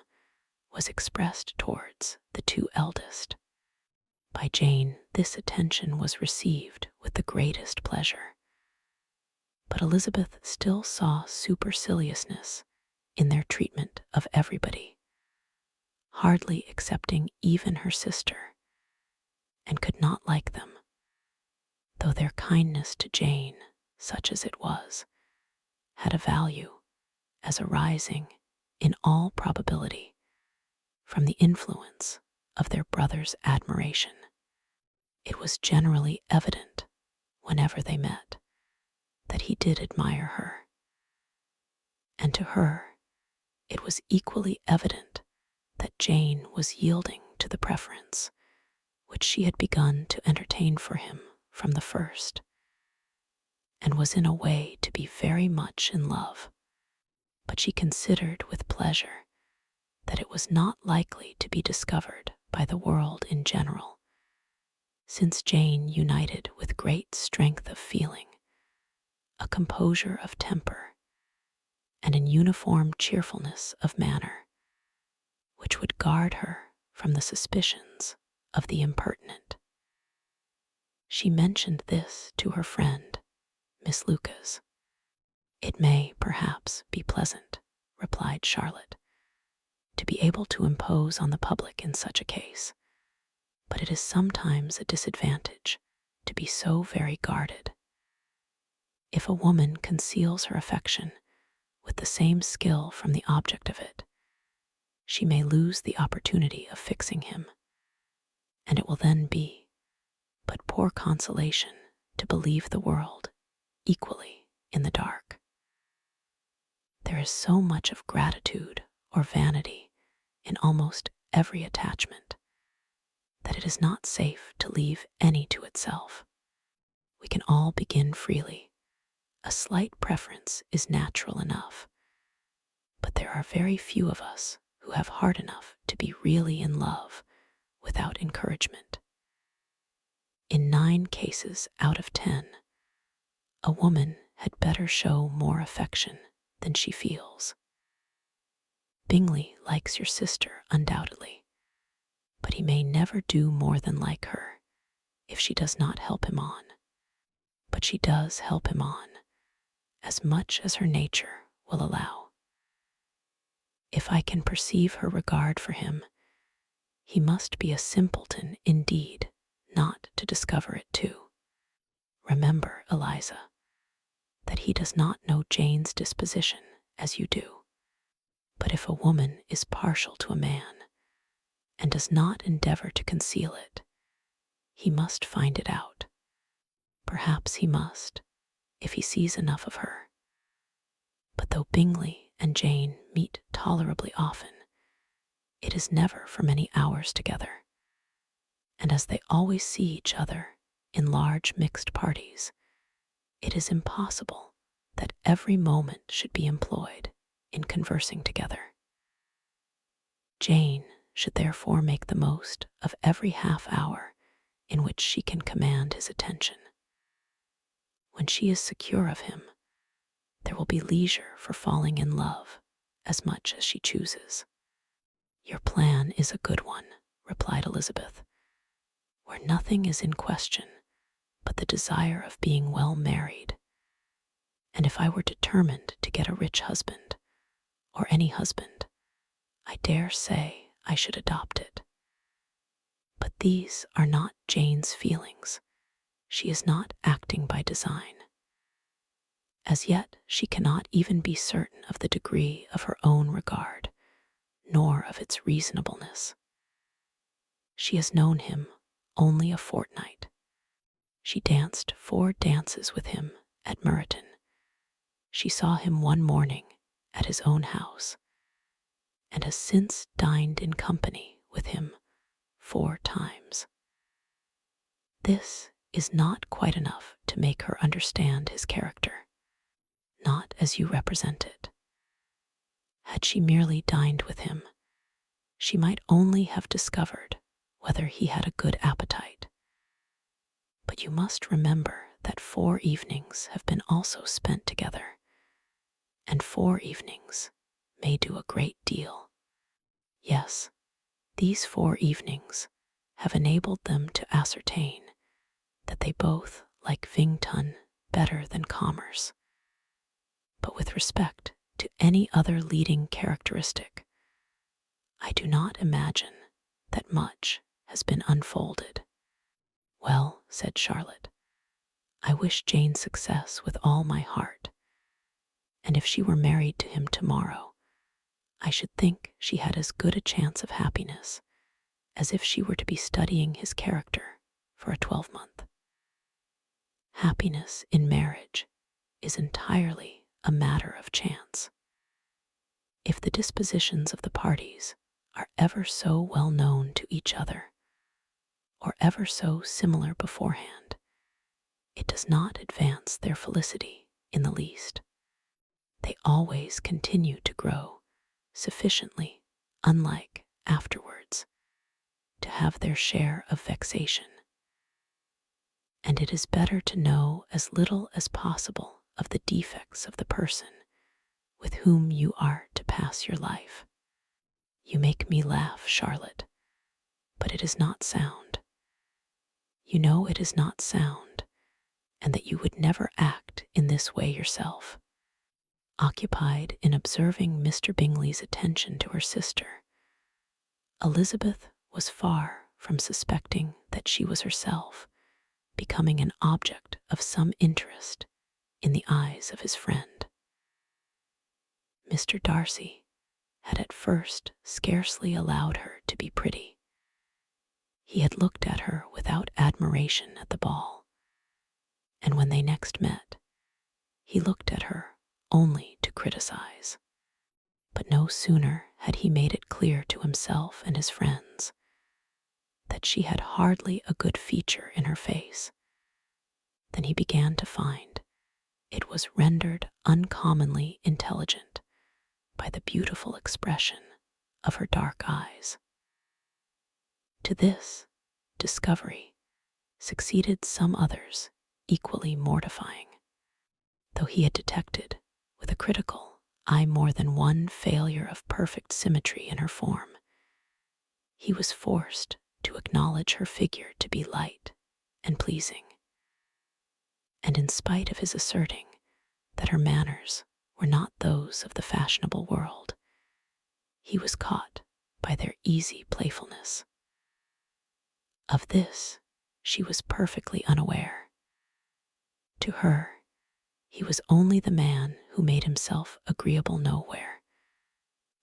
was expressed towards the two eldest. By Jane, this attention was received with the greatest pleasure. But Elizabeth still saw superciliousness in their treatment of everybody, hardly excepting even her sister, and could not like them, though their kindness to Jane, such as it was, had a value as arising, in all probability, from the influence of their brother's admiration. It was generally evident, whenever they met, that he did admire her, and to her it was equally evident that Jane was yielding to the preference which she had begun to entertain for him from the first, and was in a way to be very much in love. But she considered with pleasure that it was not likely to be discovered by the world in general, since Jane united with great strength of feeling, a composure of temper, and an uniform cheerfulness of manner, which would guard her from the suspicions of the impertinent. She mentioned this to her friend, Miss Lucas. "It may, perhaps, be pleasant," replied Charlotte, "to be able to impose on the public in such a case, but it is sometimes a disadvantage to be so very guarded. If a woman conceals her affection with the same skill from the object of it, she may lose the opportunity of fixing him, and it will then be but poor consolation to believe the world equally in the dark. There is so much of gratitude or vanity in almost every attachment that it is not safe to leave any to itself. We can all begin freely. A slight preference is natural enough, but there are very few of us who have heart enough to be really in love without encouragement. In 9 cases out of 10, a woman had better show more affection than she feels. Bingley likes your sister undoubtedly, but he may never do more than like her if she does not help him on. But she does help him on, as much as her nature will allow. If I can perceive her regard for him, he must be a simpleton indeed not to discover it too. Remember, Eliza, that he does not know Jane's disposition as you do. But if a woman is partial to a man, and does not endeavor to conceal it, he must find it out. Perhaps he must, if he sees enough of her. But though Bingley and Jane meet tolerably often, it is never for many hours together, and as they always see each other in large mixed parties, it is impossible that every moment should be employed in conversing together. Jane should therefore make the most of every half hour in which she can command his attention. When she is secure of him, there will be leisure for falling in love as much as she chooses. "Your plan is a good one," replied Elizabeth, "where nothing is in question but the desire of being well married. And if I were determined to get a rich husband, or any husband, I dare say I should adopt it. But these are not Jane's feelings. She is not acting by design. As yet she cannot even be certain of the degree of her own regard, nor of its reasonableness. She has known him only a fortnight. She danced 4 dances with him at Meryton. She saw him one morning at his own house, and has since dined in company with him 4 times. This is not quite enough to make her understand his character, not as you represent it. Had she merely dined with him, she might only have discovered whether he had a good appetite. But you must remember that 4 evenings have been also spent together, and 4 evenings may do a great deal. Yes, these 4 evenings have enabled them to ascertain that they both like Vington better than commerce. But with respect to any other leading characteristic, I do not imagine that much has been unfolded. Well, said Charlotte, I wish Jane success with all my heart, and if she were married to him tomorrow, I should think she had as good a chance of happiness as if she were to be studying his character for a 12-month. Happiness in marriage is entirely a matter of chance. If the dispositions of the parties are ever so well known to each other, or ever so similar beforehand, it does not advance their felicity in the least. They always continue to grow sufficiently unlike afterwards to have their share of vexation. And it is better to know as little as possible of the defects of the person with whom you are to pass your life. You make me laugh, Charlotte, but it is not sound. You know it is not sound, and that you would never act in this way yourself. Occupied in observing Mr. Bingley's attention to her sister, Elizabeth was far from suspecting that she was herself becoming an object of some interest in the eyes of his friend. Mr. Darcy had at first scarcely allowed her to be pretty. He had looked at her without admiration at the ball, and when they next met, he looked at her only to criticize. But no sooner had he made it clear to himself and his friends that she had hardly a good feature in her face than he began to find it was rendered uncommonly intelligent by the beautiful expression of her dark eyes. To this discovery succeeded some others equally mortifying. Though he had detected with a critical eye more than one failure of perfect symmetry in her form, he was forced to acknowledge her figure to be light and pleasing. And in spite of his asserting that her manners were not those of the fashionable world, he was caught by their easy playfulness. Of this she was perfectly unaware. To her, he was only the man who made himself agreeable nowhere,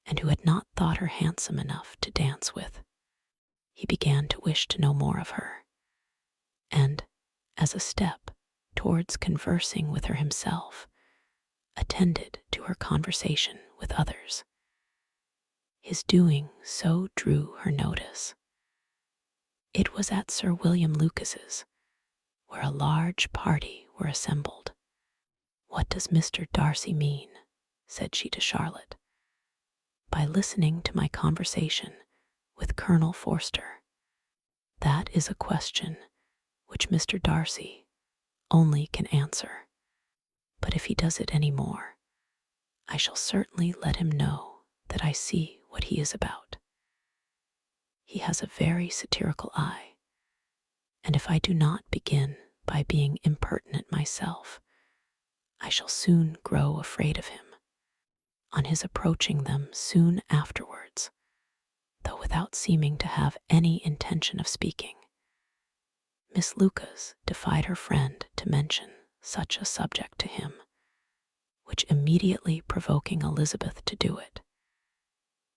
and who had not thought her handsome enough to dance with. He began to wish to know more of her, and, as a step towards conversing with her himself, attended to her conversation with others. His doing so drew her notice. It was at Sir William Lucas's, where a large party were assembled. What does Mr. Darcy mean, said she to Charlotte, by listening to my conversation with Colonel Forster? That is a question which Mr. Darcy only can answer. But if he does it any more, I shall certainly let him know that I see what he is about. He has a very satirical eye, and if I do not begin by being impertinent myself, I shall soon grow afraid of him, on his approaching them soon afterwards, though without seeming to have any intention of speaking. Miss Lucas defied her friend to mention such a subject to him, which immediately provoking Elizabeth to do it,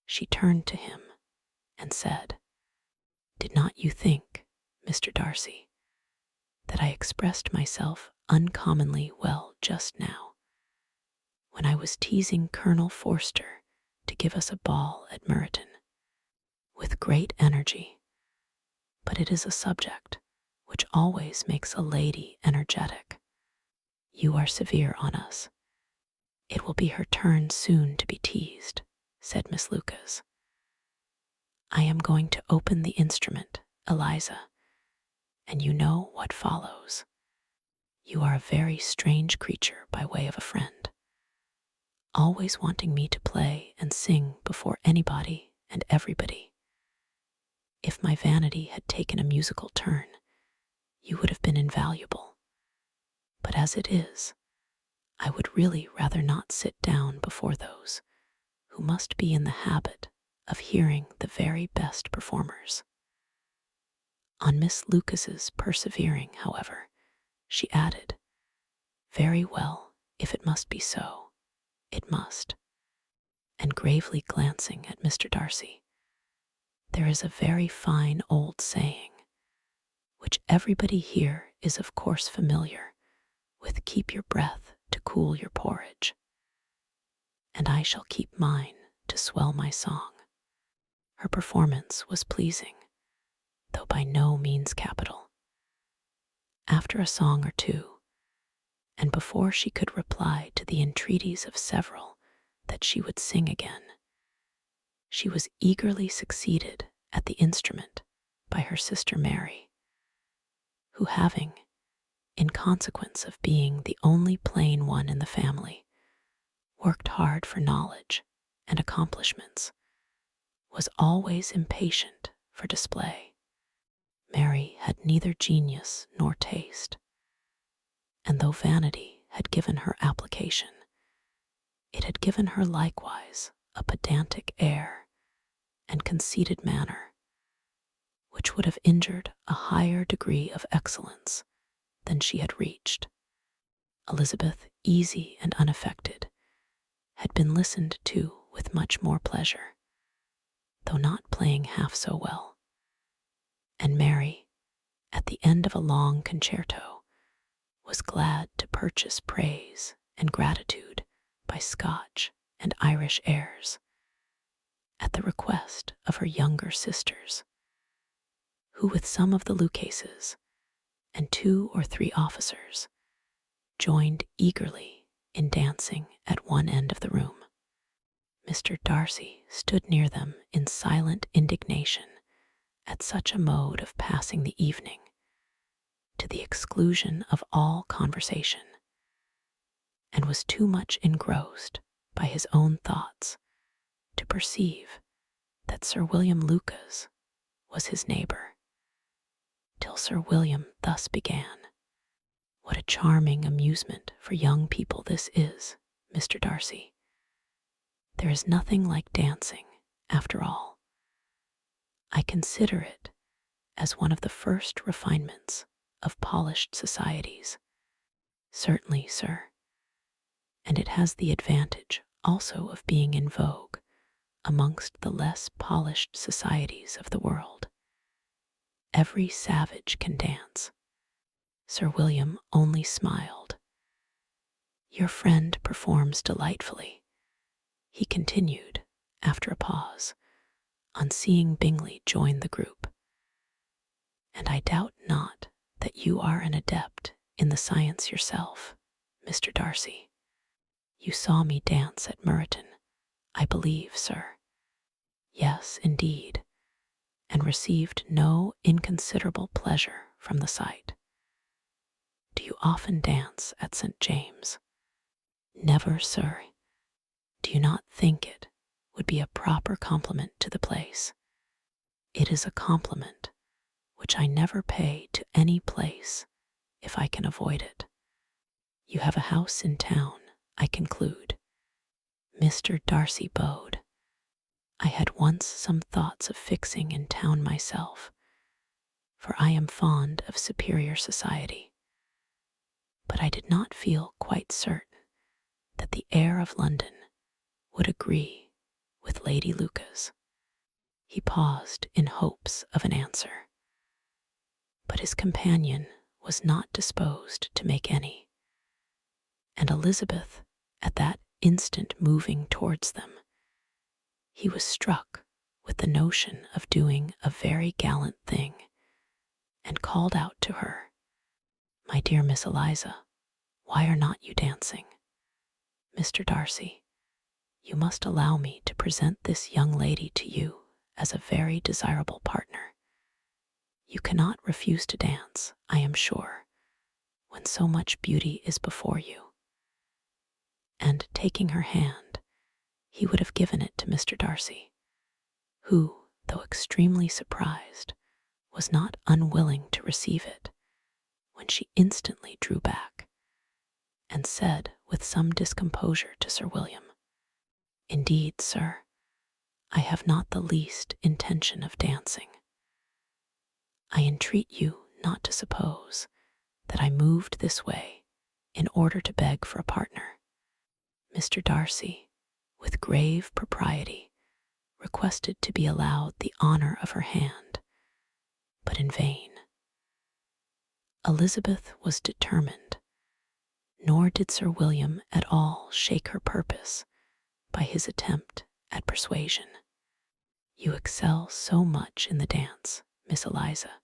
she turned to him and said, Did not you think, Mr. Darcy, that I expressed myself uncommonly well just now, when I was teasing Colonel Forster to give us a ball at Meryton? With great energy, but it is a subject which always makes a lady energetic. You are severe on us. It will be her turn soon to be teased, said Miss Lucas. I am going to open the instrument, Eliza, and you know what follows. You are a very strange creature by way of a friend, always wanting me to play and sing before anybody and everybody. If my vanity had taken a musical turn, you would have been invaluable. But as it is, I would really rather not sit down before those who must be in the habit of hearing the very best performers. On Miss Lucas's persevering, however, she added, "Very well, if it must be so, it must." And gravely glancing at Mr. Darcy, "There is a very fine old saying, which everybody here is of course familiar with, 'Keep your breath to cool your porridge.' And I shall keep mine to swell my song." Her performance was pleasing, though by no means capital. After a song or two, and before she could reply to the entreaties of several that she would sing again, she was eagerly succeeded at the instrument by her sister Mary, who, having, in consequence of being the only plain one in the family, worked hard for knowledge and accomplishments, was always impatient for display. Mary had neither genius nor taste, and though vanity had given her application, it had given her likewise a pedantic air and conceited manner, which would have injured a higher degree of excellence than she had reached. Elizabeth, easy and unaffected, had been listened to with much more pleasure, though not playing half so well. And Mary, at the end of a long concerto, was glad to purchase praise and gratitude by Scotch and Irish airs, at the request of her younger sisters, who with some of the Lucases and 2 or 3 officers joined eagerly in dancing at one end of the room. Mr. Darcy stood near them in silent indignation at such a mode of passing the evening, to the exclusion of all conversation, and was too much engrossed by his own thoughts to perceive that Sir William Lucas was his neighbor, till Sir William thus began: "What a charming amusement for young people this is, Mr. Darcy. There is nothing like dancing, after all. I consider it as one of the first refinements of polished societies." "Certainly, sir. And it has the advantage also of being in vogue amongst the less polished societies of the world. Every savage can dance." Sir William only smiled. "Your friend performs delightfully," he continued after a pause, on seeing Bingley join the group, "and I doubt not that you are an adept in the science yourself, Mr. Darcy. You saw me dance at Meryton, I believe, sir." "Yes, indeed, and received no inconsiderable pleasure from the sight." "Do you often dance at St. James?" "Never, sir. Do you not think it would be a proper compliment to the place?" "It is a compliment which I never pay to any place if I can avoid it. You have a house in town, I conclude." Mr. Darcy bowed. "I had once some thoughts of fixing in town myself, for I am fond of superior society, but I did not feel quite certain that the air of London would agree with Lady Lucas." He paused in hopes of an answer, but his companion was not disposed to make any, and Elizabeth at that instant moving towards them, he was struck with the notion of doing a very gallant thing, and called out to her, "My dear Miss Eliza, why are not you dancing? Mr. Darcy, you must allow me to present this young lady to you as a very desirable partner. You cannot refuse to dance, I am sure, when so much beauty is before you. And taking her hand, he would have given it to Mr. Darcy, who, though extremely surprised, was not unwilling to receive it, when she instantly drew back, and said with some discomposure to Sir William, "Indeed, sir, I have not the least intention of dancing. I entreat you not to suppose that I moved this way in order to beg for a partner." Mr. Darcy, with grave propriety, requested to be allowed the honor of her hand, but in vain. Elizabeth was determined, nor did Sir William at all shake her purpose by his attempt at persuasion. "You excel so much in the dance, Miss Eliza,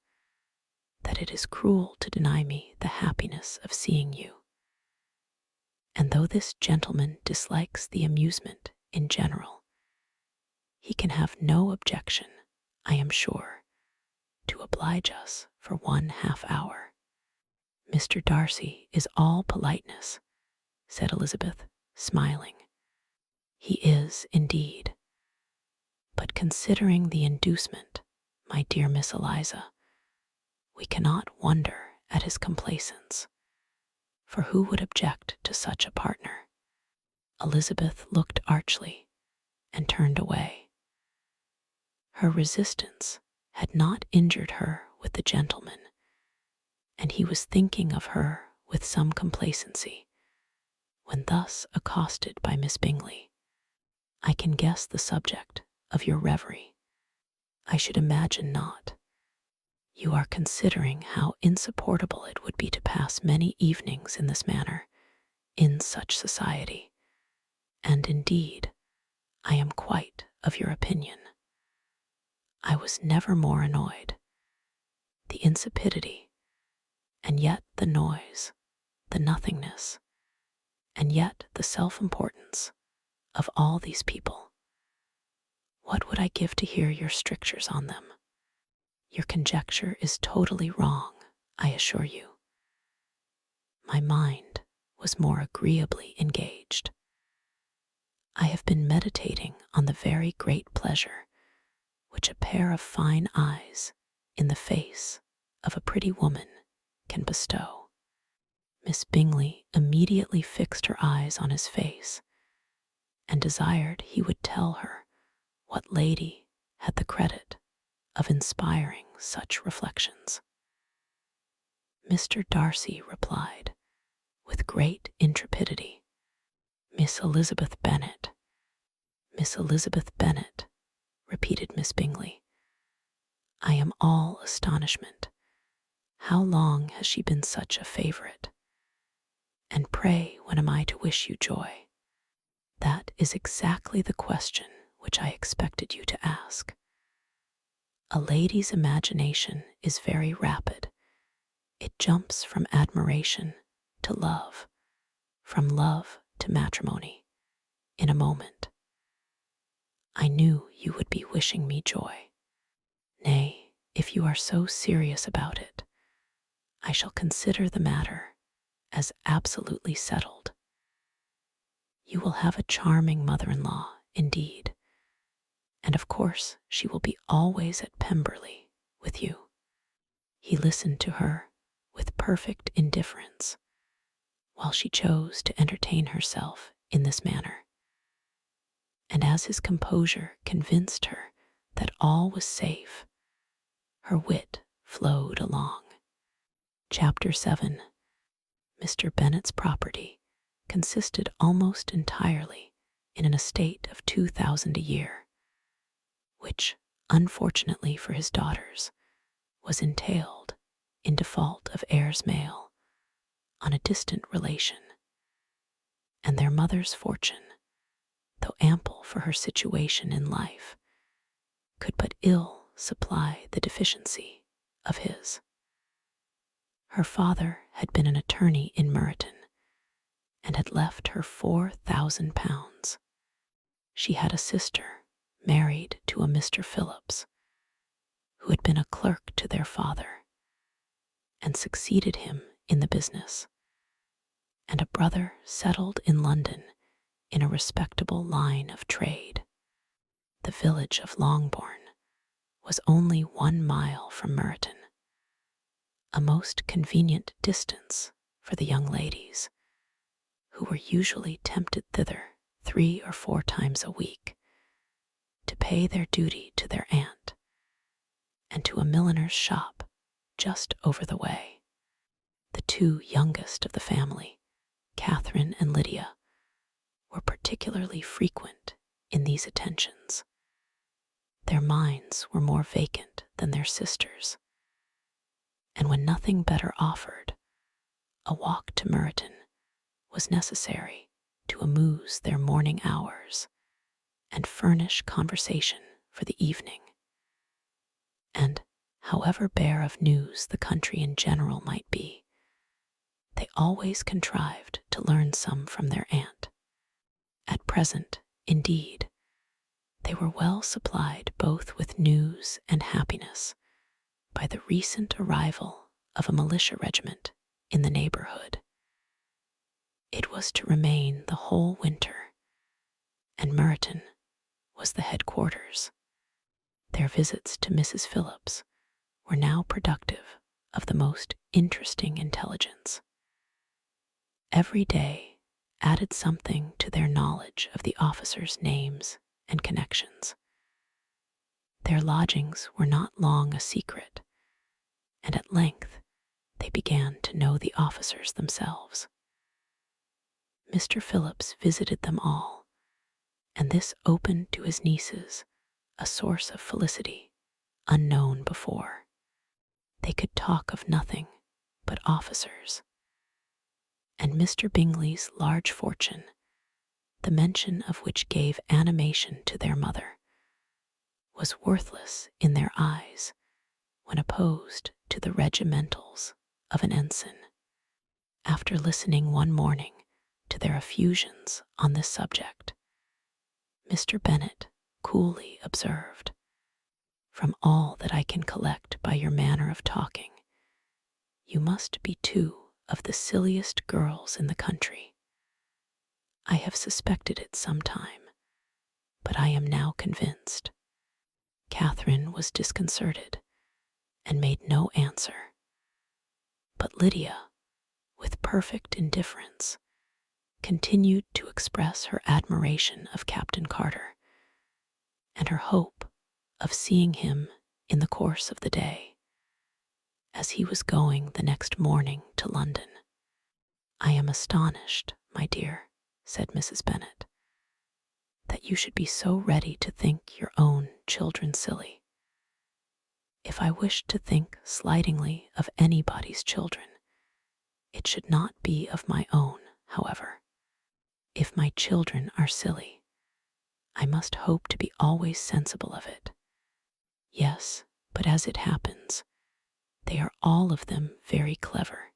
that it is cruel to deny me the happiness of seeing you. And though this gentleman dislikes the amusement in general, he can have no objection, I am sure, to oblige us for 1/2 hour." "Mr. Darcy is all politeness," said Elizabeth, smiling. "He is, indeed. But considering the inducement, my dear Miss Eliza, we cannot wonder at his complaisance, for who would object to such a partner?" Elizabeth looked archly and turned away. Her resistance had not injured her with the gentleman, and he was thinking of her with some complacency, when thus accosted by Miss Bingley. "I can guess the subject of your reverie." "I should imagine not. You are considering how insupportable it would be to pass many evenings in this manner, in such society, and indeed, I am quite of your opinion. I was never more annoyed. The insipidity, and yet the noise, the nothingness, and yet the self-importance of all these people. What would I give to hear your strictures on them? Your conjecture is totally wrong, I assure you." My mind was more agreeably engaged. I have been meditating on the very great pleasure which a pair of fine eyes in the face of a pretty woman can bestow. Miss Bingley immediately fixed her eyes on his face, and desired he would tell her what lady had the credit of inspiring such reflections. Mr. Darcy replied, with great intrepidity, "Miss Elizabeth Bennet." "Miss Elizabeth Bennet," repeated Miss Bingley. "I am all astonishment. How long has she been such a favourite? And pray when am I to wish you joy?" "That is exactly the question which I expected you to ask. A lady's imagination is very rapid. It jumps from admiration to love, from love to matrimony, in a moment. I knew you would be wishing me joy. Nay, if you are so serious about it, I shall consider the matter as absolutely settled. You will have a charming mother-in-law, indeed, and of course she will be always at Pemberley with you." He listened to her with perfect indifference, while she chose to entertain herself in this manner, and as his composure convinced her that all was safe, her wit flowed along. Chapter 7. Mr. Bennet's property consisted almost entirely in an estate of 2,000 a year, which, unfortunately for his daughters, was entailed, in default of heirs male, on a distant relation, and their mother's fortune, though ample for her situation in life, could but ill supply the deficiency of his. Her father had been an attorney in Meryton, and had left her 4,000 pounds. She had a sister married to a Mr. Phillips, who had been a clerk to their father, and succeeded him in the business, and a brother settled in London in a respectable line of trade. The village of Longbourn was only 1 mile from Meryton, a most convenient distance for the young ladies, who were usually tempted thither 3 or 4 times a week to pay their duty to their aunt and to a milliner's shop just over the way. The 2 youngest of the family, Catherine and Lydia, were particularly frequent in these attentions. Their minds were more vacant than their sisters', and when nothing better offered, a walk to Meryton was necessary to amuse their morning hours and furnish conversation for the evening. And however bare of news the country in general might be, they always contrived to learn some from their aunt. At present, indeed, they were well supplied both with news and happiness by the recent arrival of a militia regiment in the neighborhood. It was to remain the whole winter, and Meryton was the headquarters. Their visits to Mrs. Phillips were now productive of the most interesting intelligence. Every day added something to their knowledge of the officers' names and connections. Their lodgings were not long a secret, and at length they began to know the officers themselves. Mr. Phillips visited them all, and this opened to his nieces a source of felicity unknown before. They could talk of nothing but officers, and Mr. Bingley's large fortune, the mention of which gave animation to their mother, was worthless in their eyes when opposed to the regimentals of an ensign. After listening one morning to their effusions on this subject, Mr. Bennet coolly observed, "From all that I can collect by your manner of talking, you must be 2 of the silliest girls in the country. I have suspected it some time, but I am now convinced." Catherine was disconcerted and made no answer, but Lydia, with perfect indifference, continued to express her admiration of Captain Carter and her hope of seeing him in the course of the day, as he was going the next morning to London. "I am astonished, my dear," said Mrs. Bennet, "that you should be so ready to think your own children silly. If I wished to think slightingly of anybody's children, it should not be of my own, however. If my children are silly, I must hope to be always sensible of it. Yes, but as it happens, they are all of them very clever.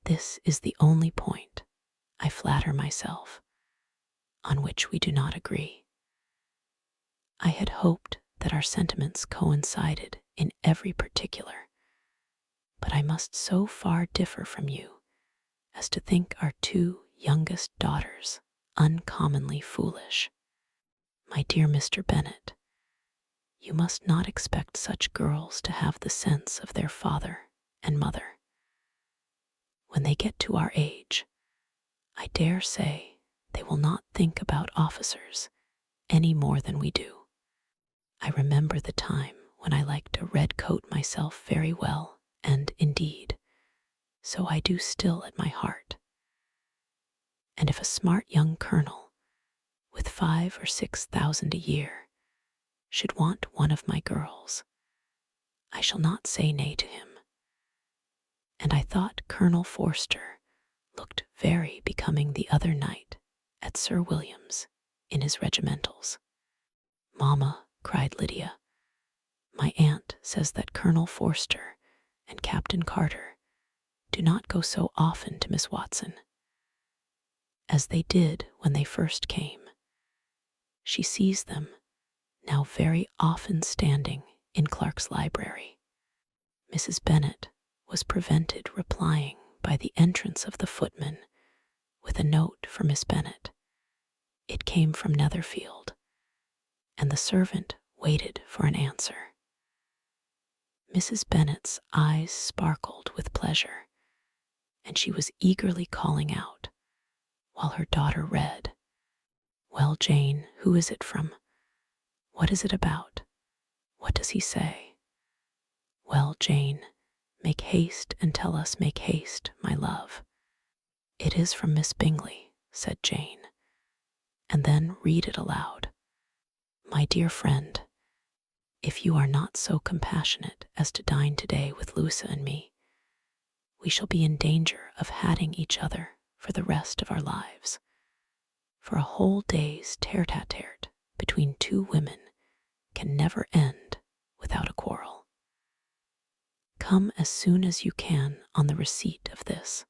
This is the only point, I flatter myself, on which we do not agree. I had hoped that our sentiments coincided in every particular, but I must so far differ from you as to think our 2 youngest daughters uncommonly foolish. My dear Mr. Bennet, you must not expect such girls to have the sense of their father and mother. When they get to our age, I dare say they will not think about officers any more than we do. I remember the time when I liked to red coat myself very well, and, indeed, so I do still at my heart. And if a smart young colonel, with 5,000 or 6,000 a year, should want one of my girls, I shall not say nay to him. And I thought Colonel Forster looked very becoming the other night at Sir William's in his regimentals." "Mamma," cried Lydia, "my aunt says that Colonel Forster and Captain Carter do not go so often to Miss Watson as they did when they first came. She sees them now very often standing in Clark's library." Mrs. Bennet was prevented replying by the entrance of the footman with a note for Miss Bennet. It came from Netherfield, and the servant waited for an answer. Mrs. Bennet's eyes sparkled with pleasure, and she was eagerly calling out, while her daughter read, "Well, Jane, who is it from? What is it about? What does he say? Well, Jane, make haste and tell us, make haste, my love." "It is from Miss Bingley," said Jane, and then read it aloud. "My dear friend, if you are not so compassionate as to dine today with Louisa and me, we shall be in danger of hatting each other for the rest of our lives. For a whole day's tete-a-tete between two women can never end without a quarrel. Come as soon as you can on the receipt of this.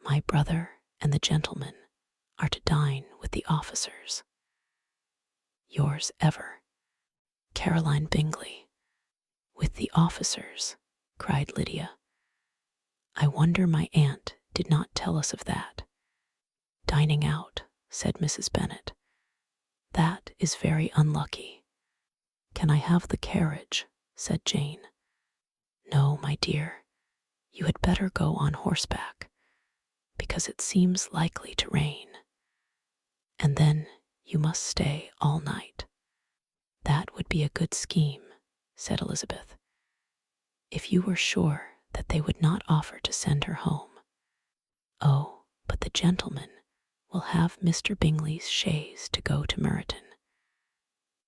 My brother and the gentleman are to dine with the officers. Yours ever, Caroline Bingley." "With the officers," cried Lydia. "I wonder my aunt did not tell us of that." "Dining out," said Mrs. Bennet. "That is very unlucky." "Can I have the carriage?" said Jane. "No, my dear, you had better go on horseback, because it seems likely to rain. And then you must stay all night." "That would be a good scheme," said Elizabeth, "if you were sure that they would not offer to send her home. Oh, but the gentleman will have Mr. Bingley's chaise to go to Meryton,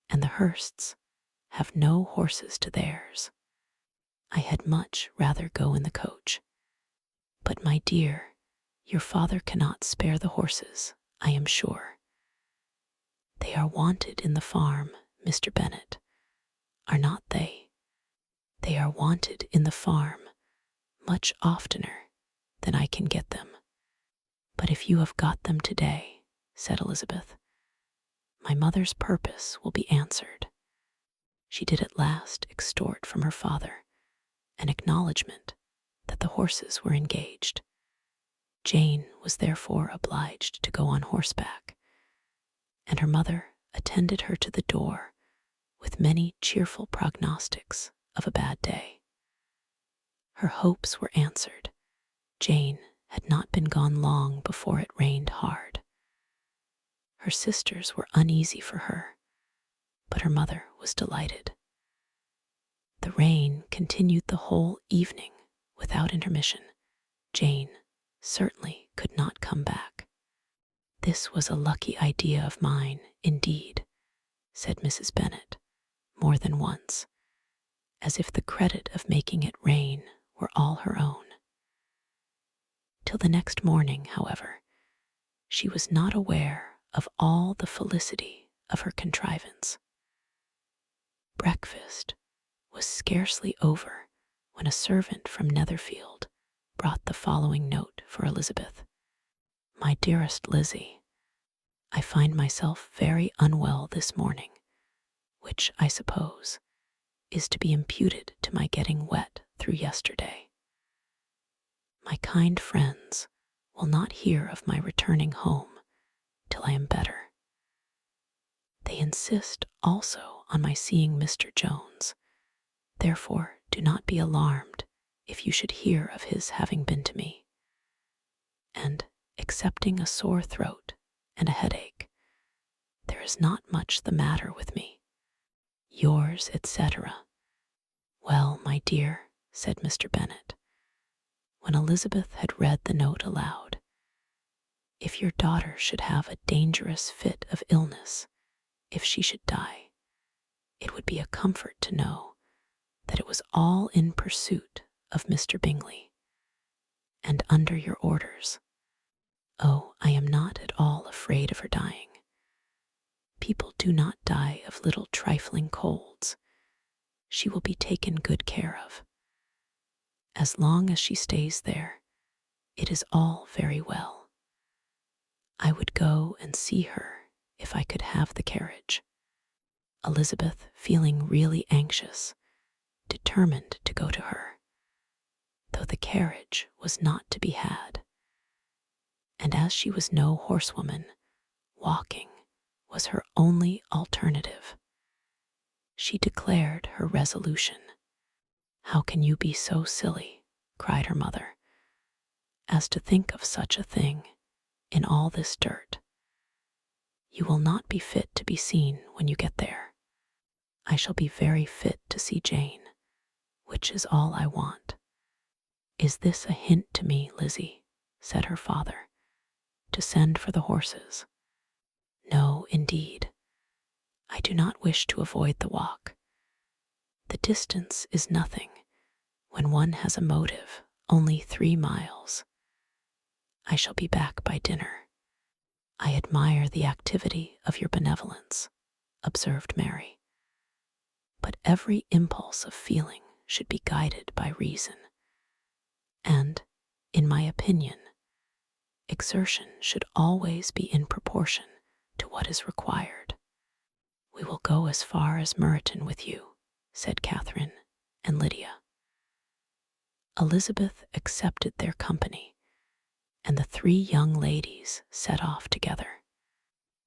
and the Hursts have no horses to theirs. I had much rather go in the coach. But, my dear, your father cannot spare the horses, I am sure. They are wanted in the farm, Mr. Bennet, are not they? They are wanted in the farm much oftener than I can get them. But if you have got them today," said Elizabeth, "my mother's purpose will be answered." She did at last extort from her father an acknowledgment that the horses were engaged. Jane was therefore obliged to go on horseback, and her mother attended her to the door with many cheerful prognostics of a bad day. Her hopes were answered. Jane had not been gone long before it rained hard. Her sisters were uneasy for her, but her mother was delighted. The rain continued the whole evening without intermission. Jane certainly could not come back. "This was a lucky idea of mine, indeed," said Mrs. Bennet more than once, as if the credit of making it rain were all her own. Till the next morning, however, she was not aware of all the felicity of her contrivance. Breakfast was scarcely over when a servant from Netherfield brought the following note for Elizabeth. "My dearest Lizzie, I find myself very unwell this morning, which, I suppose, is to be imputed to my getting wet through yesterday. My kind friends will not hear of my returning home till I am better. They insist also on my seeing Mr. Jones. Therefore, do not be alarmed if you should hear of his having been to me. And, excepting a sore throat and a headache, there is not much the matter with me. Yours, etc." "Well, my dear," said Mr. Bennet, when Elizabeth had read the note aloud, "if your daughter should have a dangerous fit of illness, if she should die, it would be a comfort to know that it was all in pursuit of Mr. Bingley, and under your orders. Oh, I am not at all afraid of her dying. People do not die of little trifling colds. She will be taken good care of. As long as she stays there, it is all very well. I would go and see her if I could have the carriage." Elizabeth, feeling really anxious, determined to go to her, though though the carriage was not to be had. And as she was no horsewoman, walking was her only alternative. She declared her resolution. "How can you be so silly," cried her mother, "as to think of such a thing in all this dirt? You will not be fit to be seen when you get there. I shall be very fit to see Jane, which is all I want." "Is this a hint to me, Lizzie," said her father, "to send for the horses?" "No, indeed. I do not wish to avoid the walk. The distance is nothing when one has a motive, only 3 miles. I shall be back by dinner." "I admire the activity of your benevolence," observed Mary. "But every impulse of feeling should be guided by reason. And, in my opinion, exertion should always be in proportion to what is required." "We will go as far as Meryton with you," said Catherine and Lydia. Elizabeth accepted their company, and the 3 young ladies set off together.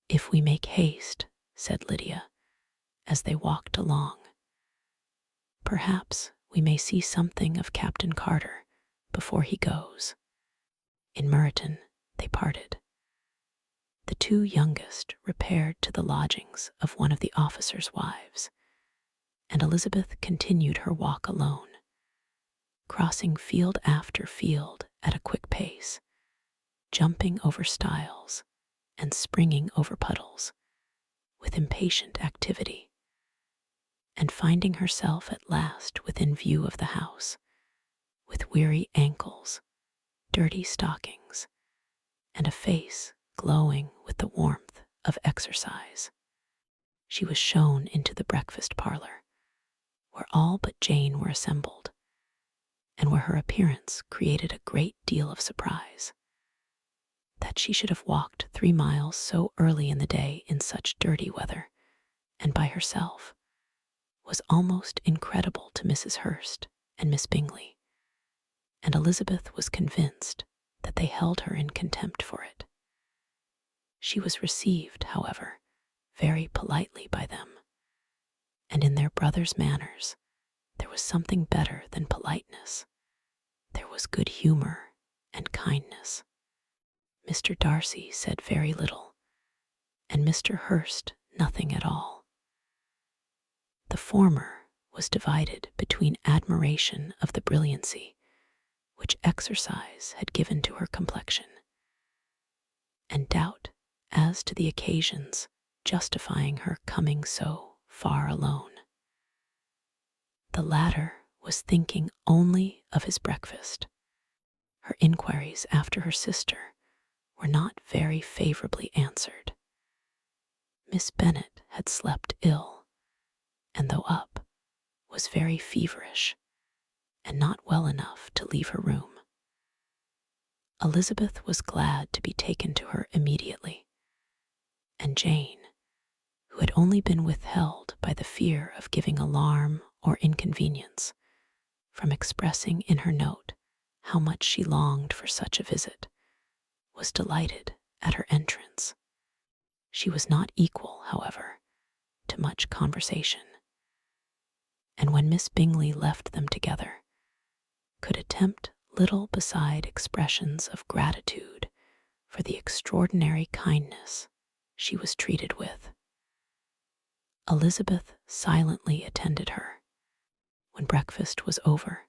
"If we make haste," said Lydia, as they walked along, "perhaps we may see something of Captain Carter before he goes." In Meryton they parted. The 2 youngest repaired to the lodgings of one of the officers' wives, and Elizabeth continued her walk alone, crossing field after field at a quick pace, jumping over stiles and springing over puddles with impatient activity, and finding herself at last within view of the house, with weary ankles, dirty stockings, and a face glowing with the warmth of exercise. She was shown into the breakfast parlor, where all but Jane were assembled, and where her appearance created a great deal of surprise. That she should have walked 3 miles so early in the day in such dirty weather, and by herself, was almost incredible to Mrs. Hurst and Miss Bingley, and Elizabeth was convinced that they held her in contempt for it. She was received, however, very politely by them, and in their brother's manners there was something better than politeness. There was good humor and kindness. Mr. Darcy said very little, and Mr. Hurst nothing at all. The former was divided between admiration of the brilliancy which exercise had given to her complexion, and doubt as to the occasions justifying her coming so far alone. The latter was thinking only of his breakfast. Her inquiries after her sister were not very favorably answered. Miss Bennet had slept ill, and though up, was very feverish, and not well enough to leave her room. Elizabeth was glad to be taken to her immediately, and Jane, who had only been withheld by the fear of giving alarm or inconvenience from expressing in her note how much she longed for such a visit, was delighted at her entrance. She was not equal, however, to much conversation, and when Miss Bingley left them together, could attempt little beside expressions of gratitude for the extraordinary kindness she was treated with. Elizabeth silently attended her. When breakfast was over,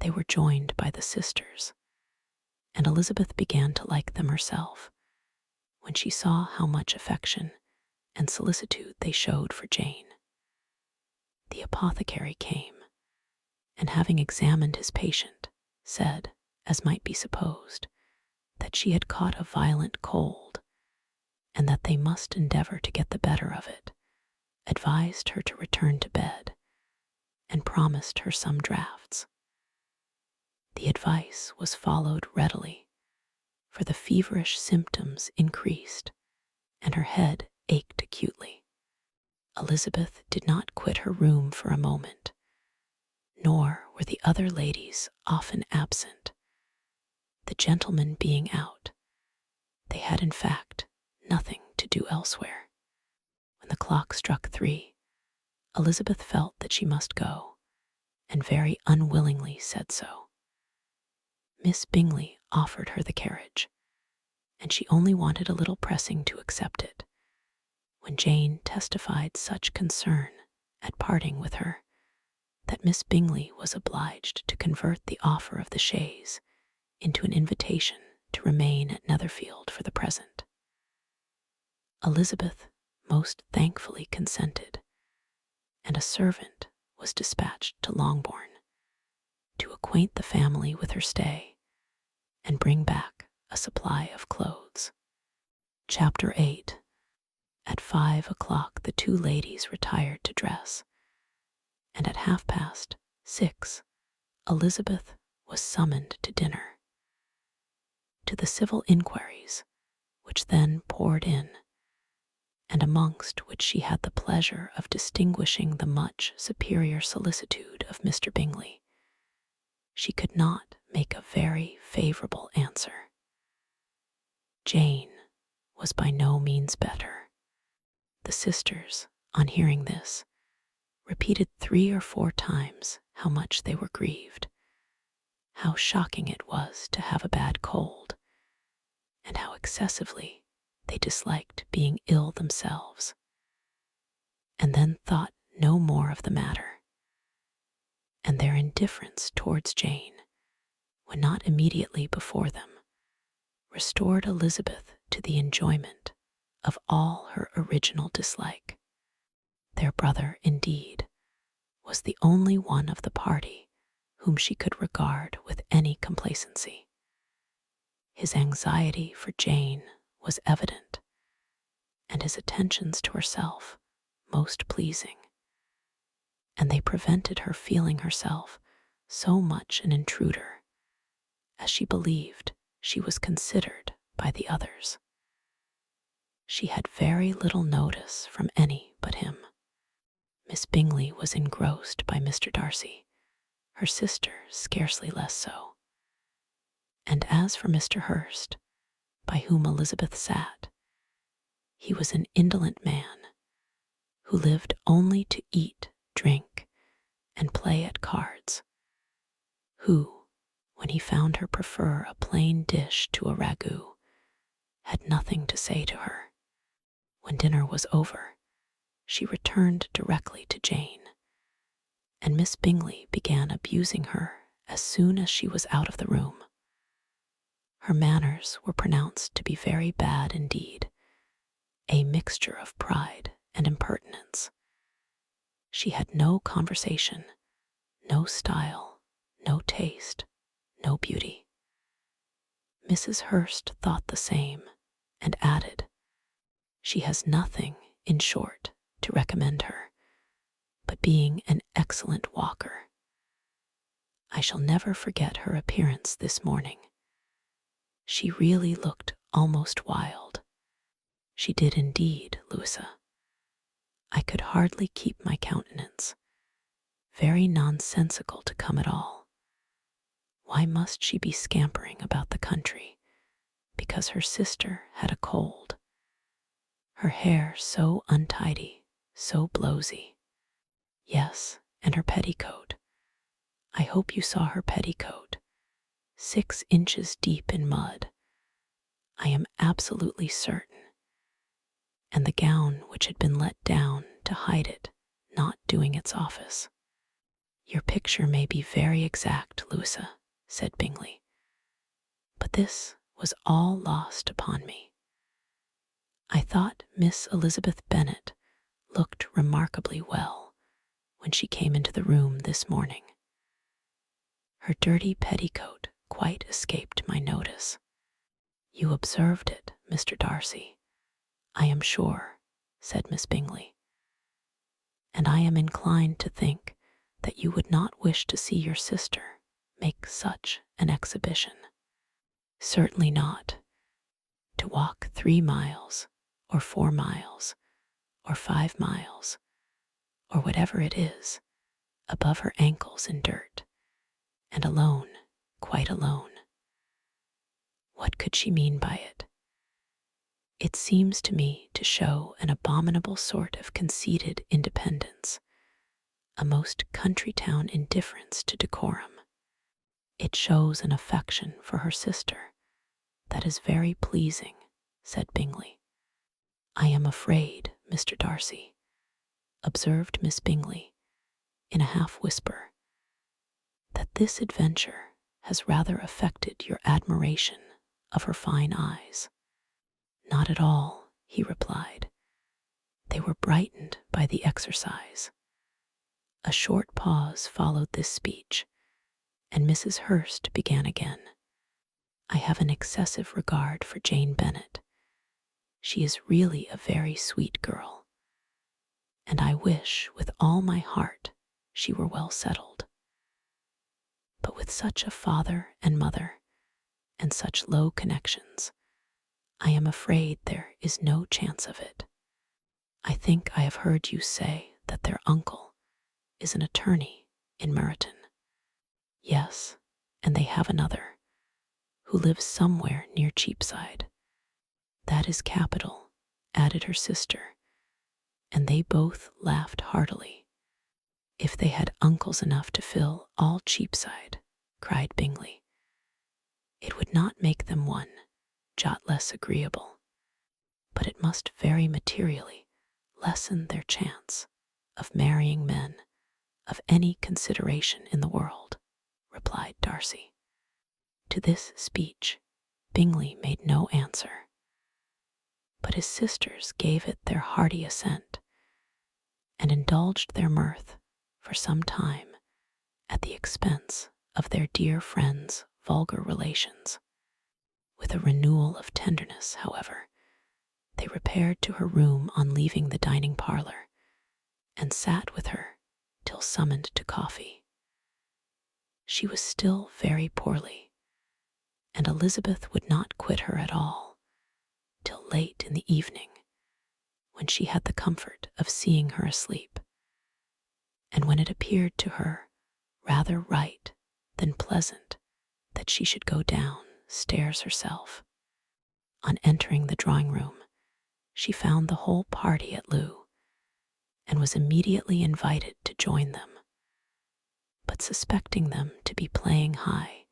they were joined by the sisters, and Elizabeth began to like them herself when she saw how much affection and solicitude they showed for Jane. The apothecary came, and having examined his patient, said, as might be supposed, that she had caught a violent cold, and that they must endeavor to get the better of it, advised her to return to bed, and promised her some draughts. The advice was followed readily, for the feverish symptoms increased, and her head ached acutely. Elizabeth did not quit her room for a moment, nor were the other ladies often absent, the gentlemen being out. They had, in fact, nothing to do elsewhere. When the clock struck 3, Elizabeth felt that she must go, and very unwillingly said so. Miss Bingley offered her the carriage, and she only wanted a little pressing to accept it, when Jane testified such concern at parting with her that Miss Bingley was obliged to convert the offer of the chaise into an invitation to remain at Netherfield for the present. Elizabeth most thankfully consented, and a servant was dispatched to Longbourn to acquaint the family with her stay and bring back a supply of clothes. Chapter 8. At 5 o'clock the two ladies retired to dress, and at 6:30 Elizabeth was summoned to dinner. To the civil inquiries, which then poured in, and amongst which she had the pleasure of distinguishing the much superior solicitude of Mr. Bingley, she could not make a very favourable answer. Jane was by no means better. The sisters, on hearing this, repeated 3 or 4 times how much they were grieved, how shocking it was to have a bad cold, and how excessively they disliked being ill themselves, and then thought no more of the matter. And their indifference towards Jane, when not immediately before them, restored Elizabeth to the enjoyment of all her original dislike. Their brother, indeed, was the only one of the party whom she could regard with any complacency. His anxiety for Jane was evident, and his attentions to herself most pleasing, and they prevented her feeling herself so much an intruder, as she believed she was considered by the others. She had very little notice from any but him. Miss Bingley was engrossed by Mr. Darcy, her sister scarcely less so. And as for Mr. Hurst, by whom Elizabeth sat, he was an indolent man, who lived only to eat, drink, and play at cards, who, when he found her prefer a plain dish to a ragout, had nothing to say to her. When dinner was over, she returned directly to Jane, and Miss Bingley began abusing her as soon as she was out of the room. Her manners were pronounced to be very bad indeed, a mixture of pride and impertinence. She had no conversation, no style, no taste, no beauty. Mrs. Hurst thought the same, and added, "She has nothing, in short, to recommend her, but being an excellent walker. I shall never forget her appearance this morning. She really looked almost wild. She did indeed, Louisa. I could hardly keep my countenance. Very nonsensical to come at all. Why must she be scampering about the country? Because her sister had a cold. Her hair so untidy, so blowsy. Yes, and her petticoat. I hope you saw her petticoat, 6 inches deep in mud. I am absolutely certain. And the gown which had been let down to hide it, not doing its office. Your picture may be very exact, Louisa, said Bingley, but this was all lost upon me. I thought Miss Elizabeth Bennet looked remarkably well when she came into the room this morning. Her dirty petticoat quite escaped my notice. You observed it, Mr. Darcy, I am sure, said Miss Bingley, and I am inclined to think that you would not wish to see your sister make such an exhibition. Certainly not. To walk 3 miles, or 4 miles, or 5 miles, or whatever it is, above her ankles in dirt, and alone, quite alone. What could she mean by it? It seems to me to show an abominable sort of conceited independence, a most country town indifference to decorum. It shows an affection for her sister that is very pleasing, said Bingley. I am afraid, Mr. Darcy, observed Miss Bingley in a half-whisper, that this adventure has rather affected your admiration of her fine eyes. Not at all, he replied. They were brightened by the exercise. A short pause followed this speech, and Mrs. Hurst began again. I have an excessive regard for Jane Bennet. She is really a very sweet girl, and I wish with all my heart she were well settled. But with such a father and mother, and such low connections, I am afraid there is no chance of it. I think I have heard you say that their uncle is an attorney in Meryton. Yes, and they have another, who lives somewhere near Cheapside. That is capital, added her sister, and they both laughed heartily. If they had uncles enough to fill all Cheapside, cried Bingley, it would not make them one jot less agreeable, but it must very materially lessen their chance of marrying men of any consideration in the world, replied Darcy. To this speech, Bingley made no answer, but his sisters gave it their hearty assent, and indulged their mirth for some time at the expense of their dear friend's vulgar relations. With a renewal of tenderness, however, they repaired to her room on leaving the dining parlour, and sat with her till summoned to coffee. She was still very poorly, and Elizabeth would not quit her at all till late in the evening, when she had the comfort of seeing her asleep, and when it appeared to her rather right than pleasant that she should go down stairs herself. On entering the drawing-room, she found the whole party at loo, and was immediately invited to join them. But suspecting them to be playing high,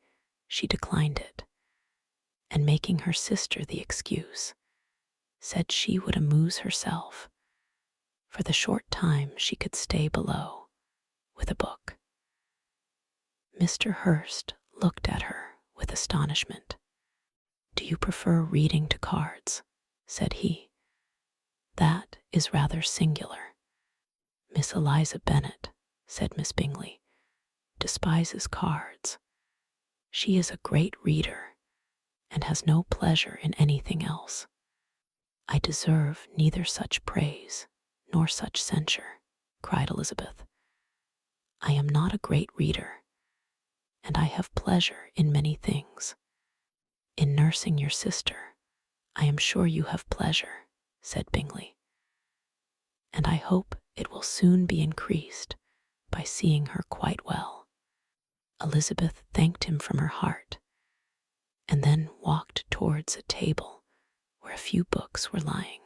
she declined it, and making her sister the excuse, said she would amuse herself for the short time she could stay below with a book. Mr. Hurst looked at her with astonishment. Do you prefer reading to cards? Said he. That is rather singular. Miss Eliza Bennet, said Miss Bingley, despises cards. She is a great reader, and has no pleasure in anything else. I deserve neither such praise nor such censure, cried Elizabeth. I am not a great reader, and I have pleasure in many things. In nursing your sister, I am sure you have pleasure, said Bingley, and I hope it will soon be increased by seeing her quite well. Elizabeth thanked him from her heart, and then walked towards a table where a few books were lying.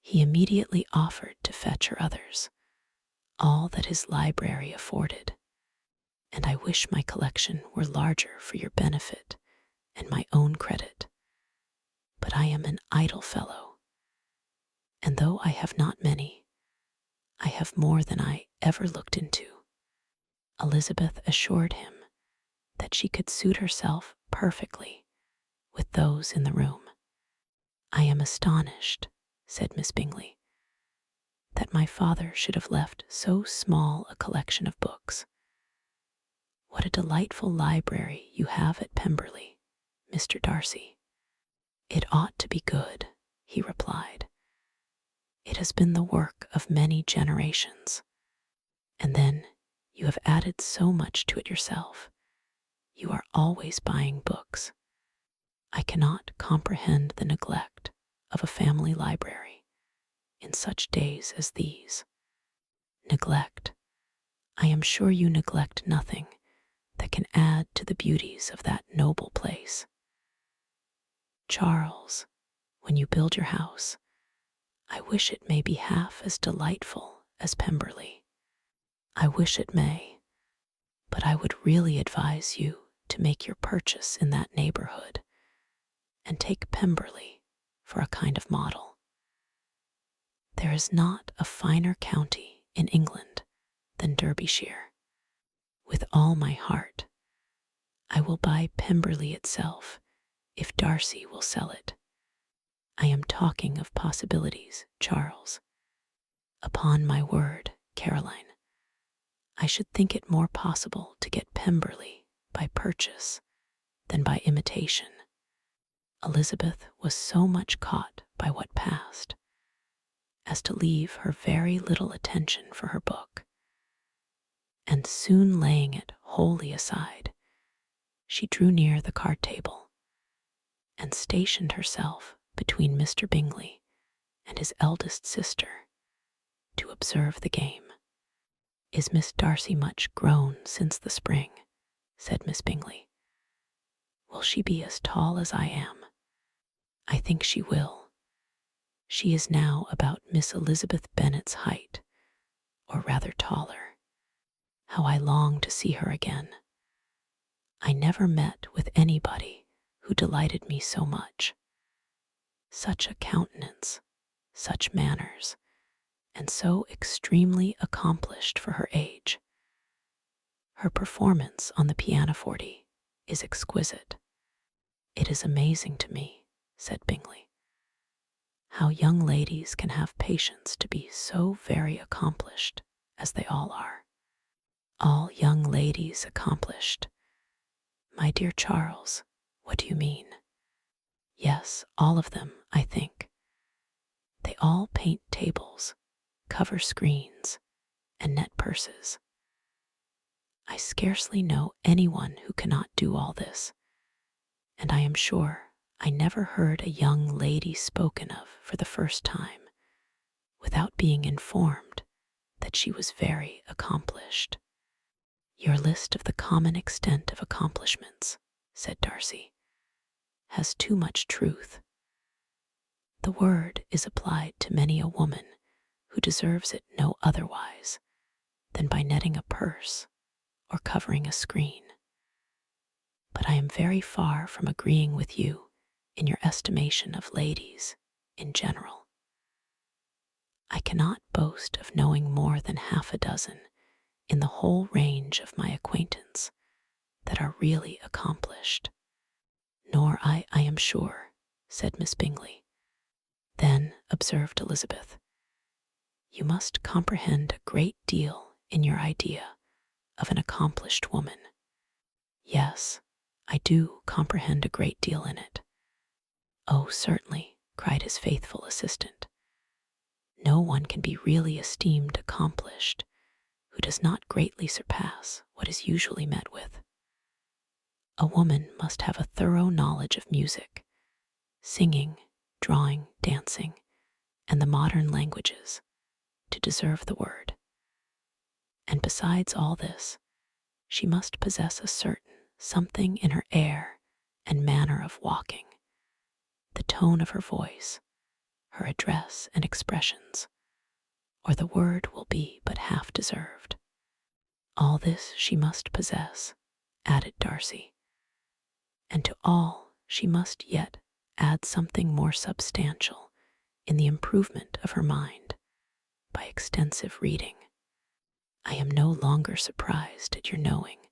He immediately offered to fetch her others, all that his library afforded, and I wish my collection were larger for your benefit and my own credit. But I am an idle fellow, and though I have not many, I have more than I ever looked into. Elizabeth assured him that she could suit herself perfectly with those in the room. I am astonished, said Miss Bingley, that my father should have left so small a collection of books. What a delightful library you have at Pemberley, Mr. Darcy. It ought to be good, he replied. It has been the work of many generations, and then you have added so much to it yourself. You are always buying books. I cannot comprehend the neglect of a family library in such days as these. Neglect. I am sure you neglect nothing, that can add to the beauties of that noble place. Charles, when you build your house, I wish it may be half as delightful as Pemberley. I wish it may, but I would really advise you to make your purchase in that neighborhood and take Pemberley for a kind of model. There is not a finer county in England than Derbyshire. With all my heart, I will buy Pemberley itself if Darcy will sell it. I am talking of possibilities, Charles. Upon my word, Caroline, I should think it more possible to get Pemberley by purchase than by imitation. Elizabeth was so much caught by what passed as to leave her very little attention for her book, and soon laying it wholly aside, she drew near the card table and stationed herself between Mr. Bingley and his eldest sister to observe the game. "Is Miss Darcy much grown since the spring?" said Miss Bingley. "Will she be as tall as I am?" "I think she will. She is now about Miss Elizabeth Bennet's height, or rather taller. How I long to see her again. I never met with anybody who delighted me so much. Such a countenance, such manners, and so extremely accomplished for her age. Her performance on the pianoforte is exquisite. It is amazing to me," said Bingley, "how young ladies can have patience to be so very accomplished as they all are." "All young ladies accomplished? My dear Charles, what do you mean?" "Yes, all of them, I think. They all paint tables, cover screens, and net purses. I scarcely know anyone who cannot do all this, and I am sure I never heard a young lady spoken of for the first time without being informed that she was very accomplished." "Your list of the common extent of accomplishments," said Darcy, "has too much truth. The word is applied to many a woman who deserves it no otherwise than by netting a purse or covering a screen. But I am very far from agreeing with you in your estimation of ladies in general. I cannot boast of knowing more than half a dozen in the whole range of my acquaintance that are really accomplished." "Nor I am sure," said Miss Bingley. "Then," observed Elizabeth, "you must comprehend a great deal in your idea of an accomplished woman." "Yes, I do comprehend a great deal in it." "Oh, certainly," cried his faithful assistant. "No one can be really esteemed accomplished who does not greatly surpass what is usually met with. A woman must have a thorough knowledge of music, singing, drawing, dancing, and the modern languages to deserve the word. And besides all this, she must possess a certain something in her air and manner of walking, the tone of her voice, her address and expressions, or the word will be but half deserved. All this she must possess," added Darcy, "and to all she must yet add something more substantial in the improvement of her mind by extensive reading. I am no longer surprised at your knowing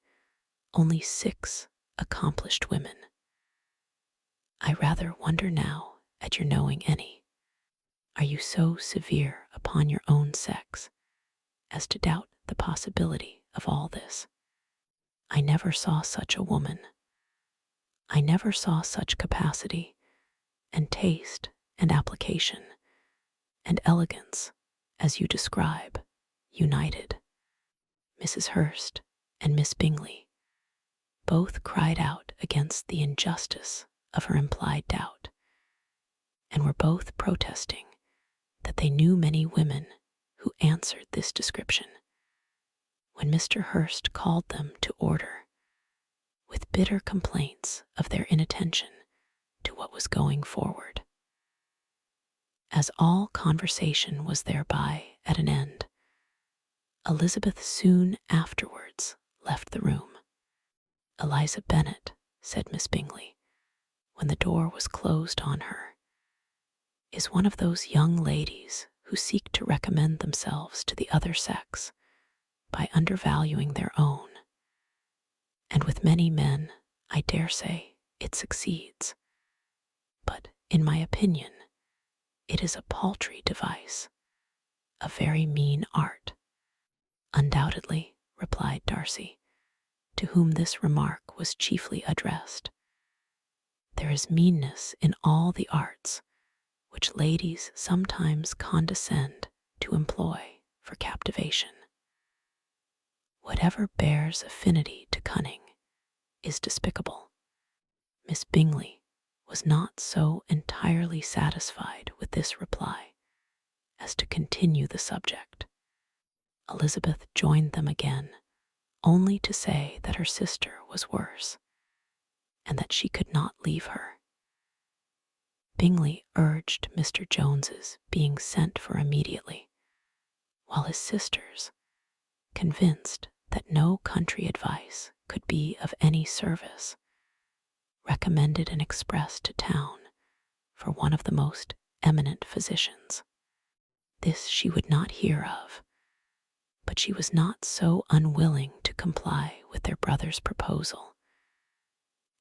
only 6 accomplished women. I rather wonder now at your knowing any. Are you so severe upon your own sex as to doubt the possibility of all this? I never saw such a woman. I never saw such capacity, and taste, and application, and elegance, as you describe, united." Mrs. Hurst and Miss Bingley both cried out against the injustice of her implied doubt, and were both protesting that they knew many women who answered this description, when Mr. Hurst called them to order with bitter complaints of their inattention to what was going forward. As all conversation was thereby at an end, Elizabeth soon afterwards left the room. "Eliza Bennet," said Miss Bingley, when the door was closed on her, "is one of those young ladies who seek to recommend themselves to the other sex by undervaluing their own. And with many men, I dare say, it succeeds. But, in my opinion, it is a paltry device, a very mean art." "Undoubtedly," replied Darcy, to whom this remark was chiefly addressed. "There is meanness in all the arts which ladies sometimes condescend to employ for captivation. Whatever bears affinity to cunning is despicable." Miss Bingley was not so entirely satisfied with this reply as to continue the subject. Elizabeth joined them again, only to say that her sister was worse, and that she could not leave her. Bingley urged Mr. Jones's being sent for immediately, while his sisters, convinced that no country advice could be of any service, recommended an express to town for one of the most eminent physicians. This she would not hear of, but she was not so unwilling to comply with their brother's proposal,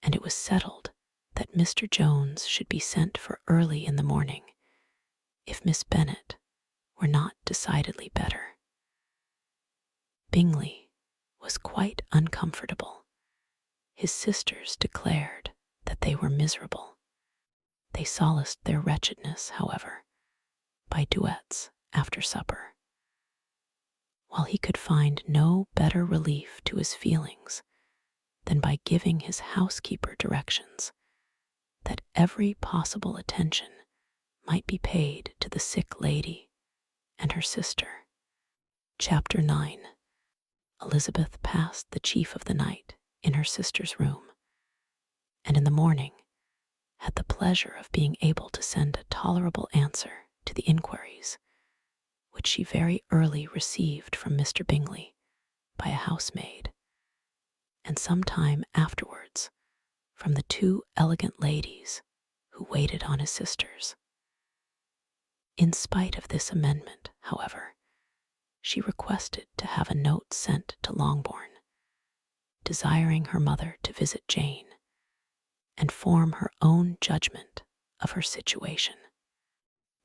and it was settled that Mr. Jones should be sent for early in the morning if Miss Bennet were not decidedly better. Bingley was quite uncomfortable. His sisters declared that they were miserable. They solaced their wretchedness, however, by duets after supper. While he could find no better relief to his feelings than by giving his housekeeper directions that every possible attention might be paid to the sick lady and her sister. Chapter 9. Elizabeth passed the chief of the night in her sister's room, and in the morning had the pleasure of being able to send a tolerable answer to the inquiries which she very early received from Mr. Bingley by a housemaid, and some time afterwards from the 2 elegant ladies who waited on his sisters. In spite of this amendment, however, she requested to have a note sent to Longbourn, desiring her mother to visit Jane and form her own judgment of her situation.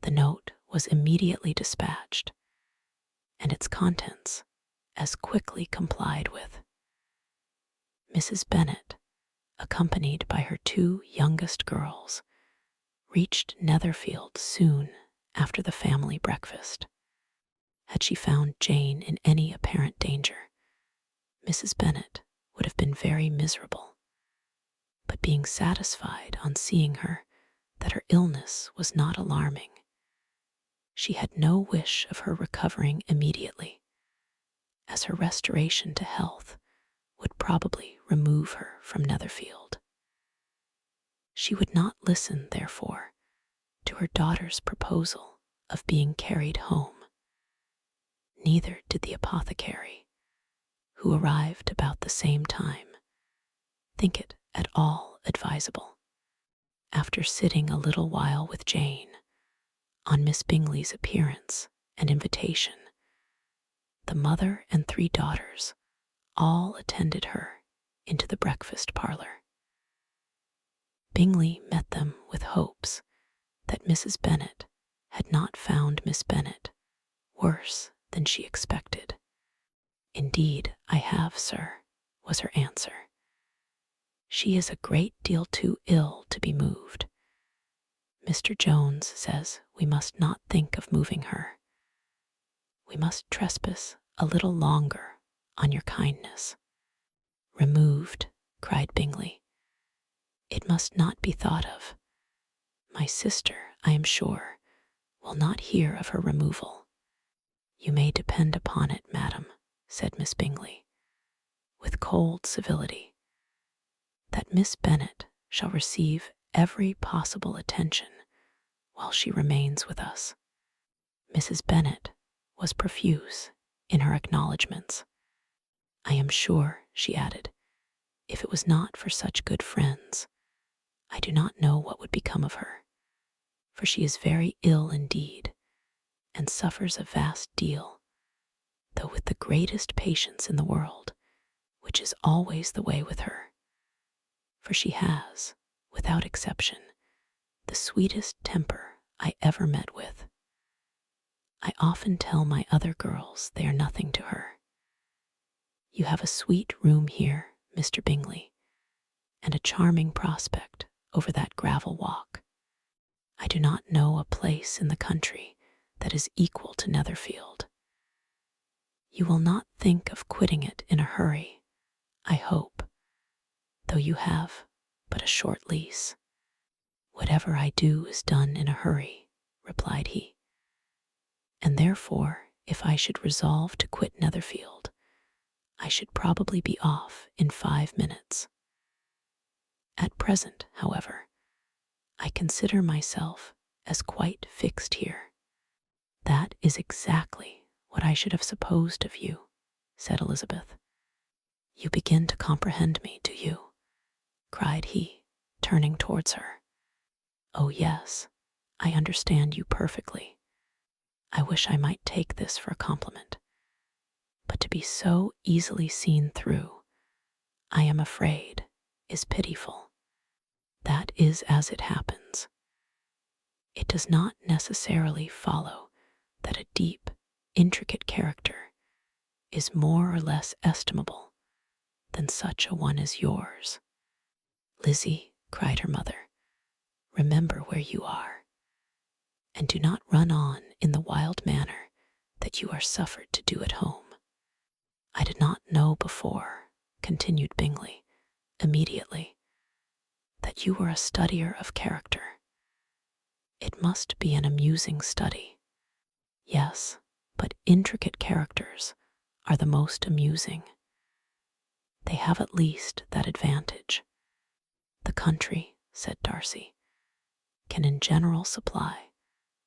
The note was immediately dispatched, and its contents as quickly complied with. Mrs. Bennet, accompanied by her 2 youngest girls, reached Netherfield soon after the family breakfast. Had she found Jane in any apparent danger, Mrs. Bennet would have been very miserable, but being satisfied on seeing her that her illness was not alarming, she had no wish of her recovering immediately, as her restoration to health would probably remove her from Netherfield. She would not listen, therefore, to her daughter's proposal of being carried home. Neither did the apothecary, who arrived about the same time, think it at all advisable. After sitting a little while with Jane, on Miss Bingley's appearance and invitation, the mother and 3 daughters all attended her into the breakfast parlour. Bingley met them with hopes that Mrs. Bennet had not found Miss Bennet worse than she expected. "Indeed, I have, sir," was her answer. "She is a great deal too ill to be moved. Mr. Jones says we must not think of moving her. We must trespass a little longer on your kindness." "Removed," cried Bingley. "It must not be thought of. My sister, I am sure, will not hear of her removal." "You may depend upon it, madam," said Miss Bingley, with cold civility, that Miss Bennet shall receive every possible attention while she remains with us." Mrs. Bennet was profuse in her acknowledgments. "I am sure," she added, "if it was not for such good friends, I do not know what would become of her, for she is very ill indeed, and suffers a vast deal, though with the greatest patience in the world, which is always the way with her, for she has, without exception, the sweetest temper I ever met with. I often tell my other girls they are nothing to her. You have a sweet room here, Mr. Bingley, and a charming prospect over that gravel walk. I do not know a place in the country that is equal to Netherfield. You will not think of quitting it in a hurry, I hope, though you have but a short lease." "Whatever I do is done in a hurry," replied he, "and therefore if I should resolve to quit Netherfield, I should probably be off in 5 minutes. At present, however, I consider myself as quite fixed here." "That is exactly what I should have supposed of you," said Elizabeth. "You begin to comprehend me, do you?" cried he, turning towards her. "Oh yes, I understand you perfectly. I wish I might take this for a compliment. But to be so easily seen through, I am afraid, is pitiful. That is as it happens. It does not necessarily follow that a deep, intricate character is more or less estimable than such a one as yours." "Lizzie," cried her mother, "remember where you are, and do not run on in the wild manner that you are suffered to do at home. I did not know before," continued Bingley, immediately, "that you were a studier of character. It must be an amusing study." "Yes, but intricate characters are the most amusing. They have at least that advantage. The country," said Darcy, "can in general supply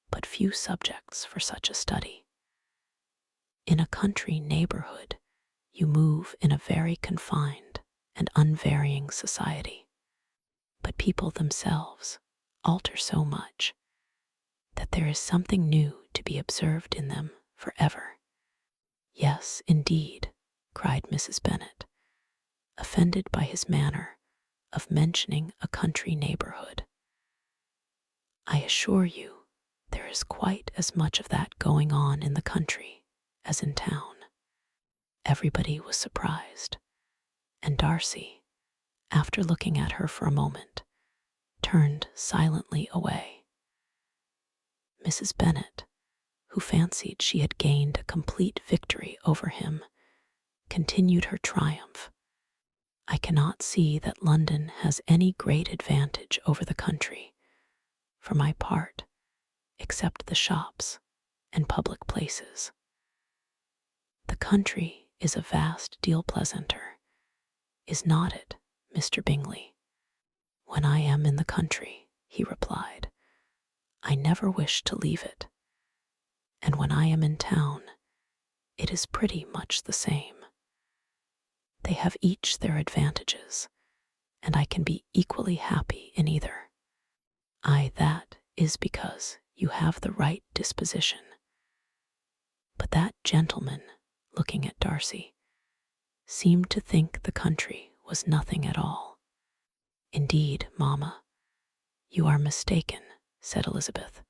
but few subjects for such a study. In a country neighborhood, you move in a very confined and unvarying society, but people themselves alter so much that there is something new to be observed in them forever." "Yes, indeed," cried Mrs. Bennet, offended by his manner of mentioning a country neighborhood. "I assure you there is quite as much of that going on in the country as in town." Everybody was surprised, and Darcy, after looking at her for a moment, turned silently away. Mrs. Bennet, who fancied she had gained a complete victory over him, continued her triumph. "I cannot see that London has any great advantage over the country, for my part, except the shops and public places. The country is a vast deal pleasanter, is not it, Mr. Bingley?" "When I am in the country," he replied, "I never wish to leave it, and when I am in town, it is pretty much the same. They have each their advantages, and I can be equally happy in either." That is because you have the right disposition." But that gentleman, looking at Darcy, seemed to think the country was nothing at all. "Indeed, mamma, you are mistaken," said Elizabeth,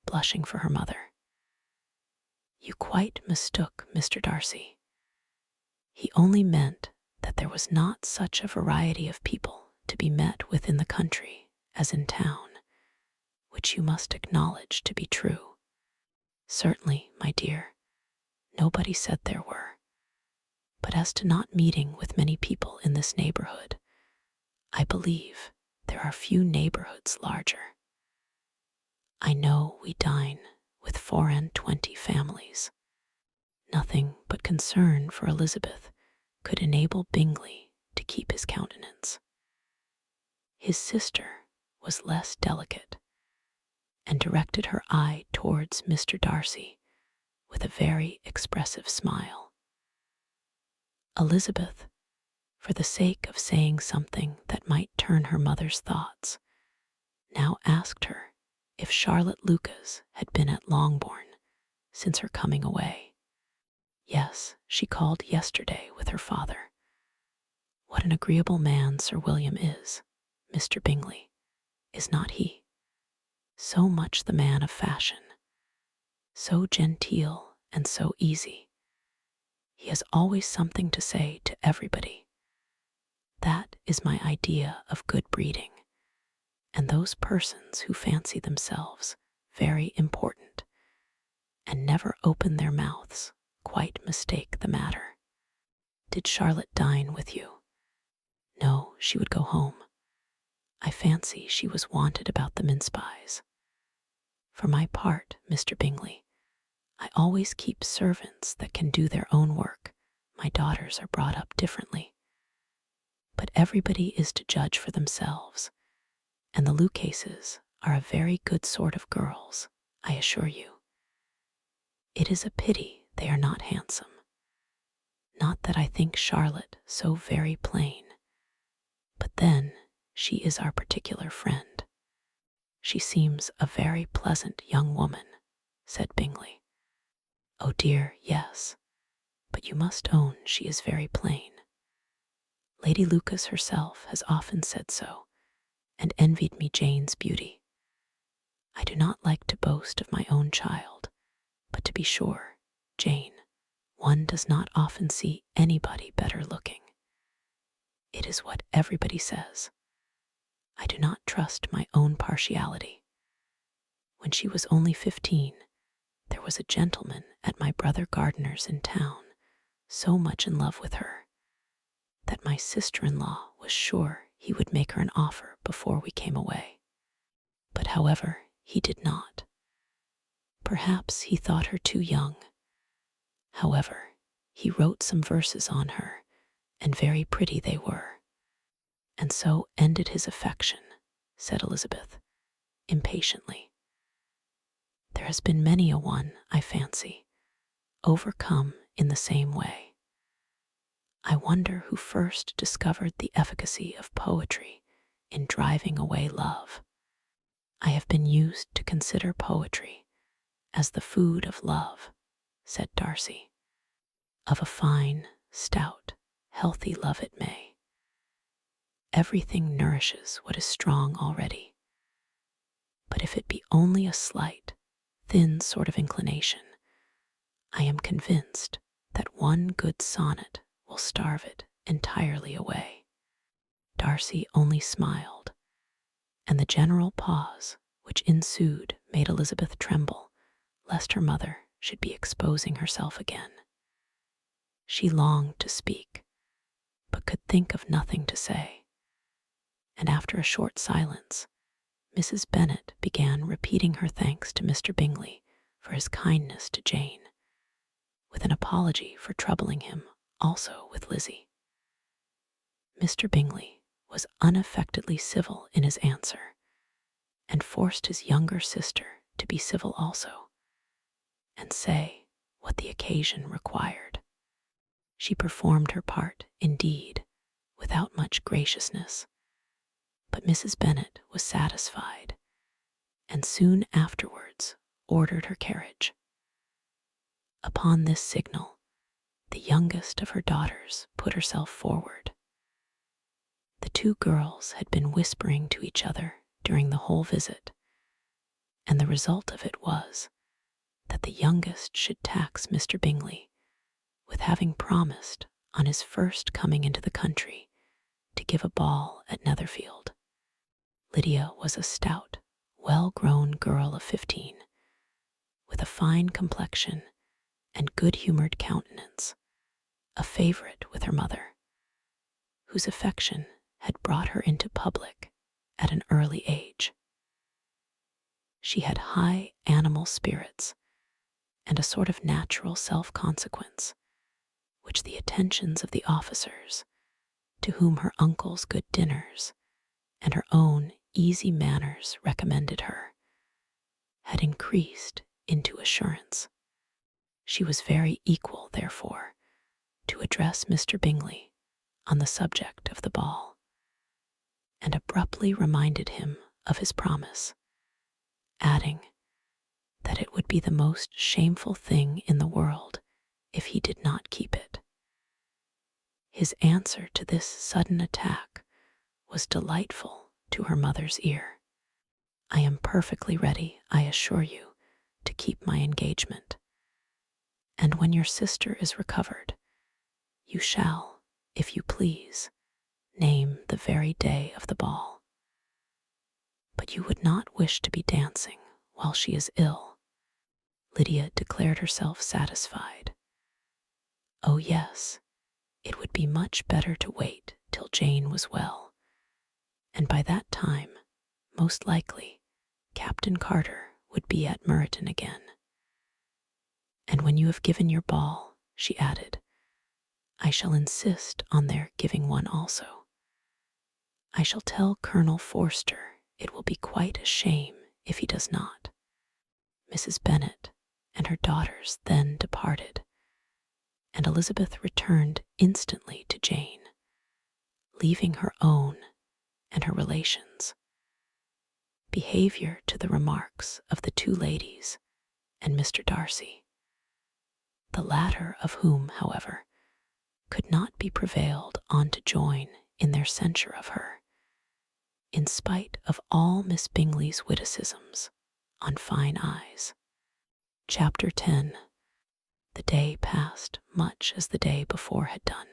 blushing for her mother. "You quite mistook Mr. Darcy. He only meant that there was not such a variety of people to be met with in the country as in town, which you must acknowledge to be true." "Certainly, my dear, nobody said there were. But as to not meeting with many people in this neighborhood, I believe there are few neighborhoods larger. I know we dine with 24 families. Nothing but concern for Elizabeth could enable Bingley to keep his countenance. His sister was less delicate and directed her eye towards Mr. Darcy with a very expressive smile. Elizabeth, for the sake of saying something that might turn her mother's thoughts, now asked her if Charlotte Lucas had been at Longbourn since her coming away. Yes, she called yesterday with her father. What an agreeable man Sir William is, Mr. Bingley, is not he? So much the man of fashion, so genteel and so easy. He has always something to say to everybody. That is my idea of good breeding, and those persons who fancy themselves very important and never open their mouths quite mistake the matter. Did Charlotte dine with you? No, she would go home. I fancy she was wanted about the mince pies. For my part, Mr. Bingley, I always keep servants that can do their own work. My daughters are brought up differently. But everybody is to judge for themselves, and the Lucases are a very good sort of girls, I assure you. It is a pity they are not handsome. Not that I think Charlotte so very plain, but then she is our particular friend. She seems a very pleasant young woman, said Bingley. Oh dear, yes, but you must own she is very plain. Lady Lucas herself has often said so, and envied me Jane's beauty. I do not like to boast of my own child, but to be sure, Jane, one does not often see anybody better looking. It is what everybody says. I do not trust my own partiality. When she was only 15, there was a gentleman at my brother Gardiner's in town so much in love with her that my sister-in-law was sure he would make her an offer before we came away. But however, he did not. Perhaps he thought her too young. However, he wrote some verses on her, and very pretty they were. And so ended his affection, said Elizabeth, impatiently. There has been many a one, I fancy, overcome in the same way. I wonder who first discovered the efficacy of poetry in driving away love. I have been used to consider poetry as the food of love, said Darcy. Of a fine, stout, healthy love it may. Everything nourishes what is strong already. But if it be only a slight, thin sort of inclination, I am convinced that one good sonnet will starve it entirely away. Darcy only smiled, and the general pause which ensued made Elizabeth tremble, lest her mother should be exposing herself again. She longed to speak, but could think of nothing to say, and after a short silence, Mrs. Bennet began repeating her thanks to Mr. Bingley for his kindness to Jane, with an apology for troubling him also with Lizzie. Mr. Bingley was unaffectedly civil in his answer, and forced his younger sister to be civil also, and say what the occasion required. She performed her part, indeed, without much graciousness, but Mrs. Bennet was satisfied, and soon afterwards ordered her carriage. Upon this signal, the youngest of her daughters put herself forward. The two girls had been whispering to each other during the whole visit, and the result of it was that the youngest should tax Mr. Bingley with having promised on his first coming into the country to give a ball at Netherfield. Lydia was a stout, well-grown girl of 15, with a fine complexion and good-humored countenance, a favorite with her mother, whose affection had brought her into public at an early age. She had high animal spirits and a sort of natural self-consequence, which the attentions of the officers, to whom her uncle's good dinners and her own easy manners recommended her, had increased into assurance. She was very equal, therefore, to address Mr. Bingley on the subject of the ball, and abruptly reminded him of his promise, adding that it would be the most shameful thing in the world if he did not keep it. His answer to this sudden attack was delightful to her mother's ear. "I am perfectly ready, I assure you, to keep my engagement. And when your sister is recovered, you shall, if you please, name the very day of the ball. But you would not wish to be dancing while she is ill." Lydia declared herself satisfied. Oh yes, it would be much better to wait till Jane was well, and by that time, most likely, Captain Carter would be at Meryton again. "And when you have given your ball," she added, "I shall insist on their giving one also. I shall tell Colonel Forster it will be quite a shame if he does not." Mrs. Bennet and her daughters then departed, and Elizabeth returned instantly to Jane, leaving her own and her relations' behavior to the remarks of the two ladies and Mr. Darcy, the latter of whom, however, could not be prevailed on to join in their censure of her, in spite of all Miss Bingley's witticisms on fine eyes. Chapter 10. The day passed much as the day before had done.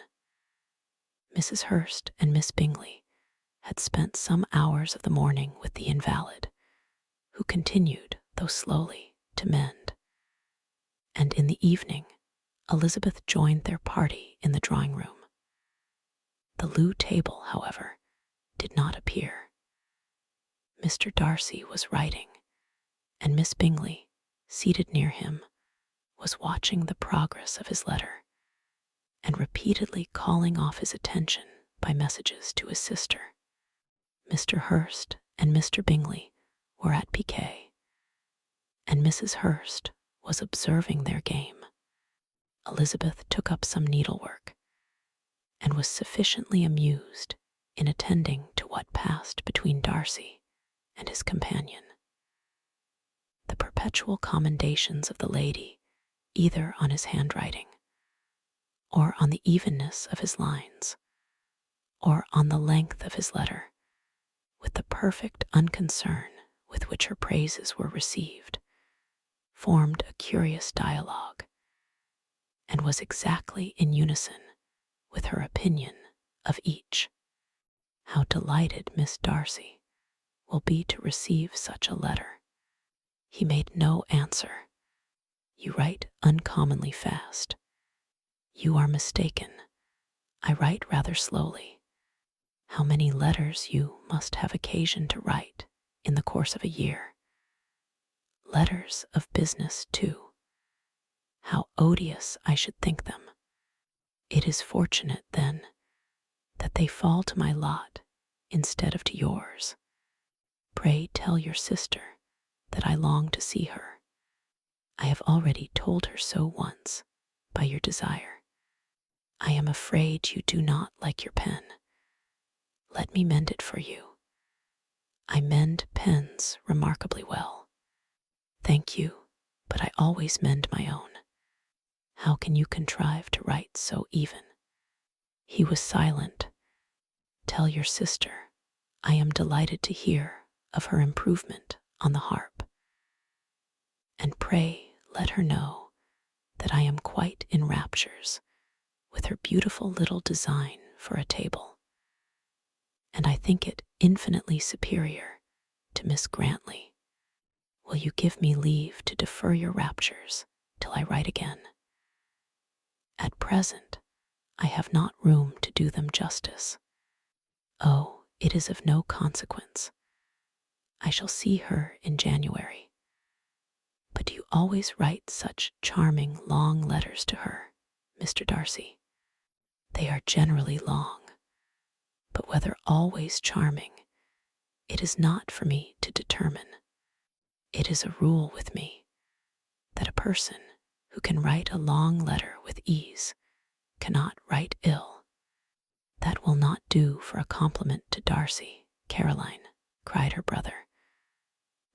Mrs. Hurst and Miss Bingley had spent some hours of the morning with the invalid, who continued, though slowly, to mend, and in the evening Elizabeth joined their party in the drawing-room. The loo table, however, did not appear. Mr. Darcy was writing, and Miss Bingley, seated near him, was watching the progress of his letter, and repeatedly calling off his attention by messages to his sister. Mr. Hurst and Mr. Bingley were at piquet, and Mrs. Hurst was observing their game. Elizabeth took up some needlework, and was sufficiently amused in attending to what passed between Darcy and his companion. The perpetual commendations of the lady, either on his handwriting, or on the evenness of his lines, or on the length of his letter, with the perfect unconcern with which her praises were received, formed a curious dialogue, and was exactly in unison with her opinion of each. How delighted Miss Darcy will be to receive such a letter. He made no answer. "You write uncommonly fast." "You are mistaken. I write rather slowly." "How many letters you must have occasion to write in the course of a year." "Letters of business, too." "How odious I should think them." "It is fortunate, then, that they fall to my lot instead of to yours. Pray tell your sister that I long to see her. I have already told her so once, by your desire. I am afraid you do not like your pen. Let me mend it for you. I mend pens remarkably well." "Thank you, but I always mend my own." "How can you contrive to write so even?" He was silent. "Tell your sister I am delighted to hear of her improvement on the harp. And pray let her know that I am quite in raptures with her beautiful little design for a table, and I think it infinitely superior to Miss Grantley. Will you give me leave to defer your raptures till I write again? At present I have not room to do them justice. Oh, it is of no consequence. I shall see her in January. But do you always write such charming long letters to her, Mr. Darcy?" "They are generally long, but whether always charming It is not for me to determine. It is a rule with me that a person who can write a long letter with ease cannot write ill. That will not do for a compliment to Darcy, Caroline, cried her brother,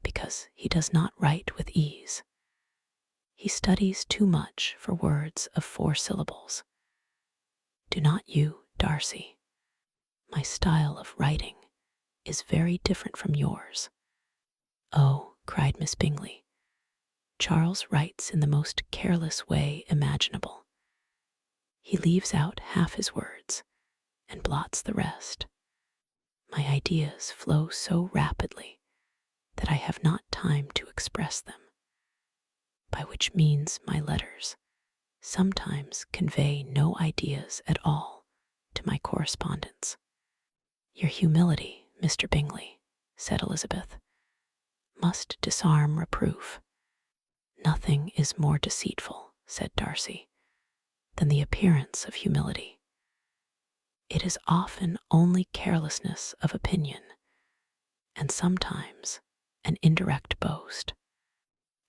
because he does not write with ease. He studies too much for words of 4 syllables. Do not you, Darcy? My style of writing is very different from yours. Oh, cried Miss Bingley, Charles writes in the most careless way imaginable. He leaves out half his words and blots the rest. My ideas flow so rapidly that I have not time to express them, by which means my letters sometimes convey no ideas at all to my correspondents. Your humility, Mr. Bingley, said Elizabeth, must disarm reproof. Nothing is more deceitful, said Darcy, than the appearance of humility. It is often only carelessness of opinion, and sometimes an indirect boast.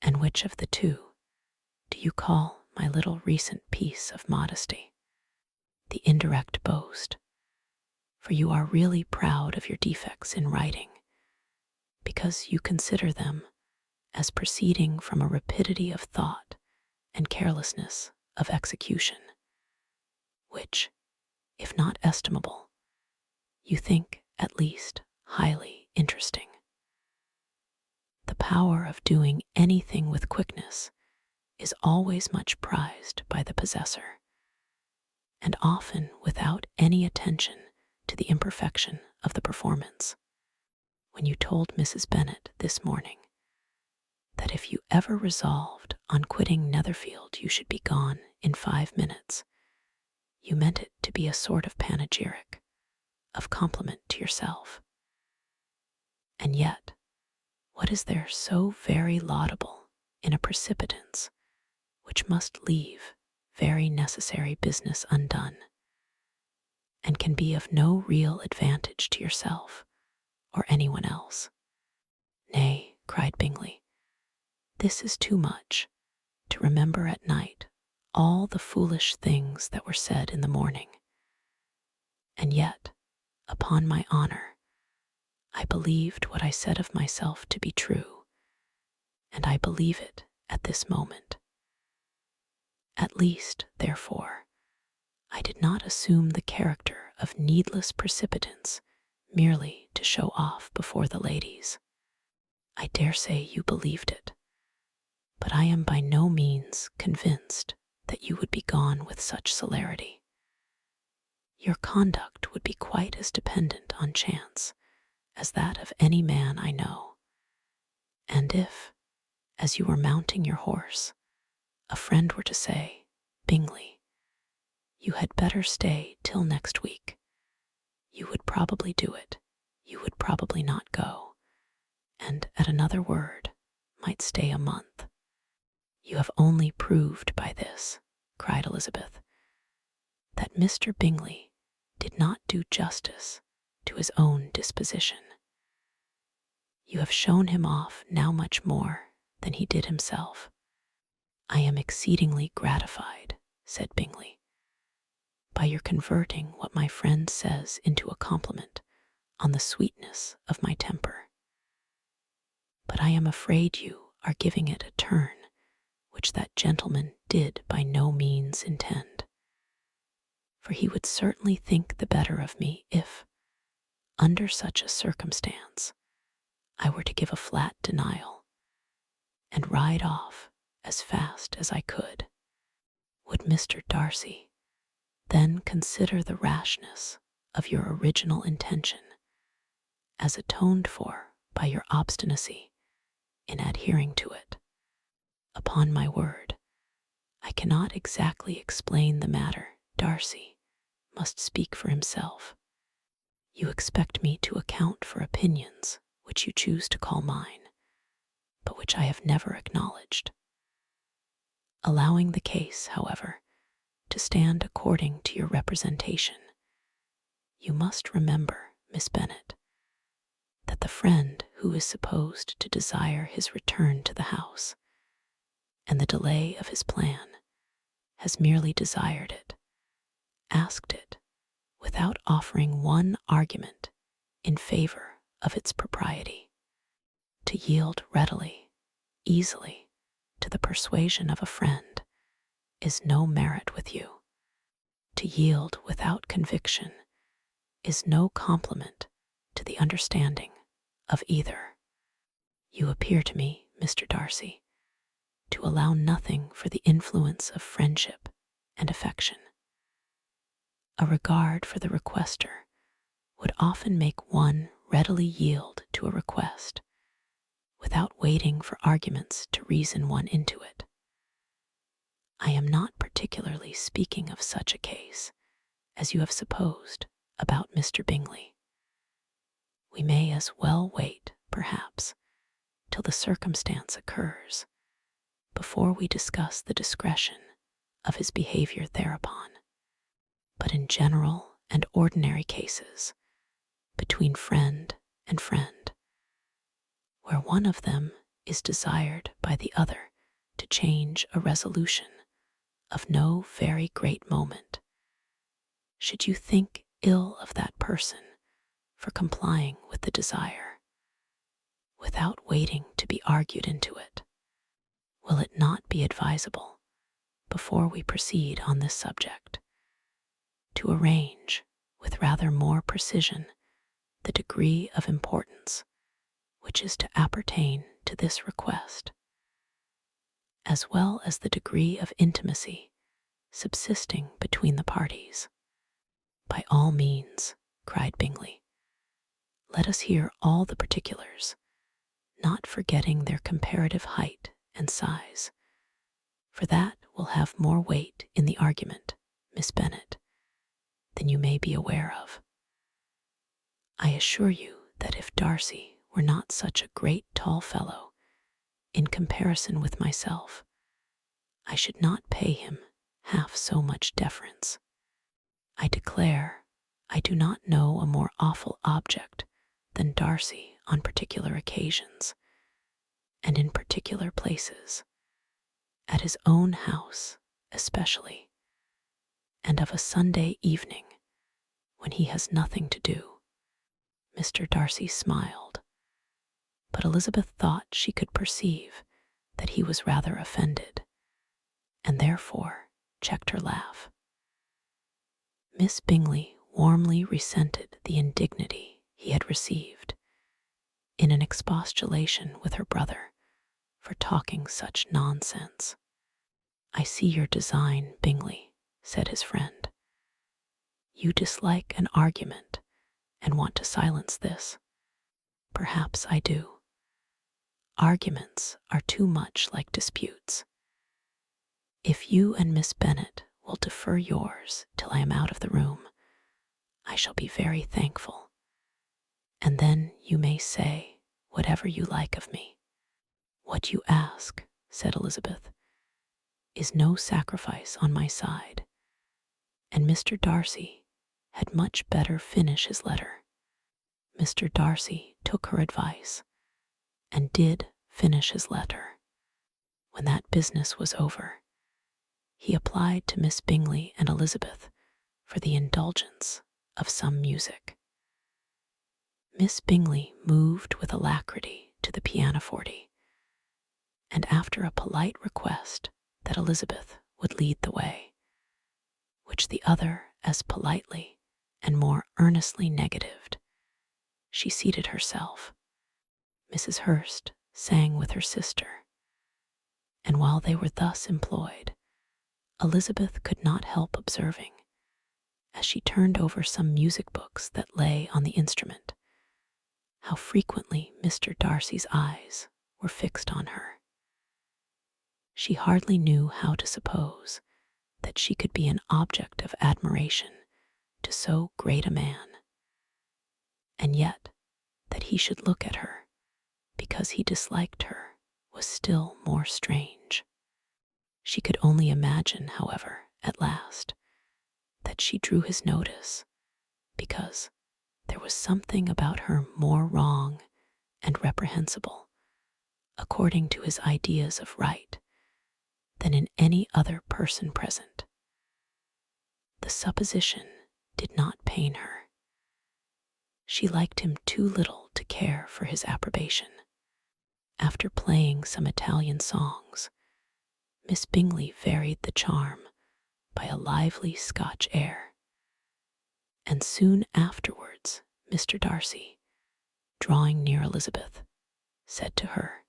And which of the two do you call my little recent piece of modesty? The indirect boast, for you are really proud of your defects in writing, because you consider them as proceeding from a rapidity of thought and carelessness of execution, which, if not estimable, you think at least highly interesting. The power of doing anything with quickness is always much prized by the possessor, and often without any attention to the imperfection of the performance. When you told Mrs. Bennet this morning that if you ever resolved on quitting Netherfield you should be gone in 5 minutes, you meant it to be a sort of panegyric, of compliment to yourself. And yet, what is there so very laudable in a precipitance which must leave very necessary business undone, and can be of no real advantage to yourself or anyone else? Nay, cried Bingley, this is too much, to remember at night all the foolish things that were said in the morning. And yet, upon my honor, I believed what I said of myself to be true, and I believe it at this moment. At least, therefore, I did not assume the character of needless precipitance merely to show off before the ladies. I dare say you believed it, but I am by no means convinced that you would be gone with such celerity. Your conduct would be quite as dependent on chance as that of any man I know, and if, as you were mounting your horse, a friend were to say, Bingley, you had better stay till next week, you would probably do it, you would probably not go, and at another word might stay a month. You have only proved by this, cried Elizabeth, that Mr. Bingley did not do justice to his own disposition. You have shown him off now much more than he did himself. I am exceedingly gratified, said Bingley, by your converting what my friend says into a compliment on the sweetness of my temper. But I am afraid you are giving it a turn which that gentleman did by no means intend, for he would certainly think the better of me if, under such a circumstance, I were to give a flat denial and ride off as fast as I could. Would Mr. Darcy then consider the rashness of your original intention as atoned for by your obstinacy in adhering to it? Upon my word, I cannot exactly explain the matter. Darcy must speak for himself. You expect me to account for opinions which you choose to call mine, but which I have never acknowledged. Allowing the case, however, to stand according to your representation, you must remember, Miss Bennet, that the friend who is supposed to desire his return to the house and the delay of his plan has merely desired it, asked it, without offering one argument in favor of its propriety. To yield readily, easily, to the persuasion of a friend is no merit with you. To yield without conviction is no compliment to the understanding of either. You appear to me, Mr. Darcy, to allow nothing for the influence of friendship and affection. A regard for the requester would often make one readily yield to a request without waiting for arguments to reason one into it. I am not particularly speaking of such a case as you have supposed about Mr. Bingley. We may as well wait, perhaps, till the circumstance occurs before we discuss the discretion of his behavior thereupon. But in general and ordinary cases, between friend and friend, where one of them is desired by the other to change a resolution of no very great moment, should you think ill of that person for complying with the desire, without waiting to be argued into it, will it not be advisable, before we proceed on this subject, to arrange with rather more precision the degree of importance which is to appertain to this request, as well as the degree of intimacy subsisting between the parties? By all means, cried Bingley. Let us hear all the particulars, not forgetting their comparative height and size, for that will have more weight in the argument, Miss Bennet, than you may be aware of. I assure you that if Darcy were not such a great tall fellow, in comparison with myself, I should not pay him half so much deference. I declare I do not know a more awful object than Darcy on particular occasions, and in particular places, at his own house especially, and of a Sunday evening when he has nothing to do. Mr. Darcy smiled, but Elizabeth thought she could perceive that he was rather offended, and therefore checked her laugh. Miss Bingley warmly resented the indignity he had received in an expostulation with her brother for talking such nonsense. I see your design, Bingley, said his friend. You dislike an argument and want to silence this. Perhaps I do. Arguments are too much like disputes. If you and Miss Bennet will defer yours till I am out of the room, I shall be very thankful, and then you may say whatever you like of me. What you ask, said Elizabeth, is no sacrifice on my side, and Mr. Darcy had much better finish his letter. Mr. Darcy took her advice and did finish his letter. When that business was over, he applied to Miss Bingley and Elizabeth for the indulgence of some music. Miss Bingley moved with alacrity to the pianoforte, and after a polite request that Elizabeth would lead the way, which the other as politely and more earnestly negatived, she seated herself. Mrs. Hurst sang with her sister, and while they were thus employed, Elizabeth could not help observing, as she turned over some music books that lay on the instrument, how frequently Mr. Darcy's eyes were fixed on her. She hardly knew how to suppose that she could be an object of admiration to so great a man, and yet that he should look at her because he disliked her was still more strange. She could only imagine, however, at last, that she drew his notice because, there was something about her more wrong and reprehensible, according to his ideas of right, than in any other person present. The supposition did not pain her. She liked him too little to care for his approbation. After playing some Italian songs, Miss Bingley varied the charm by a lively Scotch air, and soon afterwards Mr. Darcy, drawing near Elizabeth, said to her,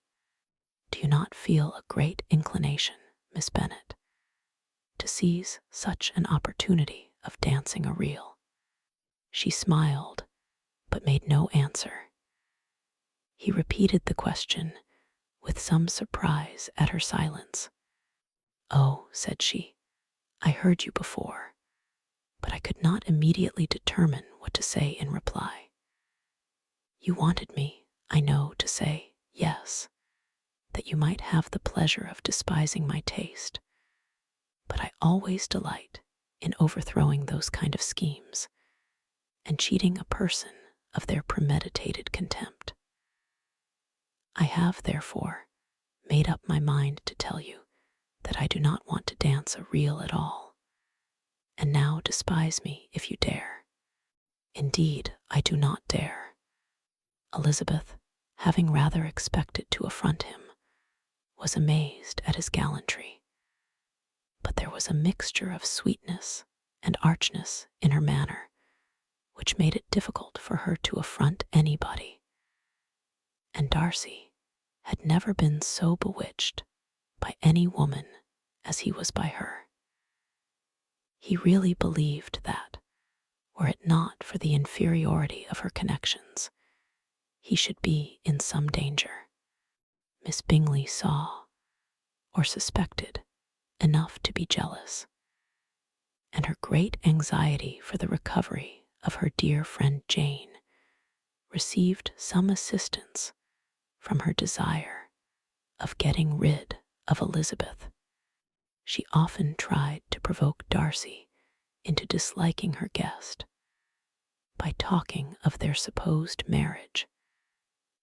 "Do you not feel a great inclination, Miss Bennet, to seize such an opportunity of dancing a reel?" She smiled, but made no answer. He repeated the question with some surprise at her silence. "Oh," said she, "I heard you before, but I could not immediately determine what to say in reply. You wanted me, I know, to say yes, that you might have the pleasure of despising my taste, but I always delight in overthrowing those kind of schemes and cheating a person of their premeditated contempt. I have, therefore, made up my mind to tell you that I do not want to dance a reel at all, and now despise me if you dare. Indeed, I do not dare." Elizabeth, having rather expected to affront him, was amazed at his gallantry, but there was a mixture of sweetness and archness in her manner which made it difficult for her to affront anybody, and Darcy had never been so bewitched by any woman as he was by her. He really believed that, were it not for the inferiority of her connections, he should be in some danger. Miss Bingley saw, or suspected, enough to be jealous, and her great anxiety for the recovery of her dear friend Jane received some assistance from her desire of getting rid of Elizabeth. She often tried to provoke Darcy into disliking her guest by talking of their supposed marriage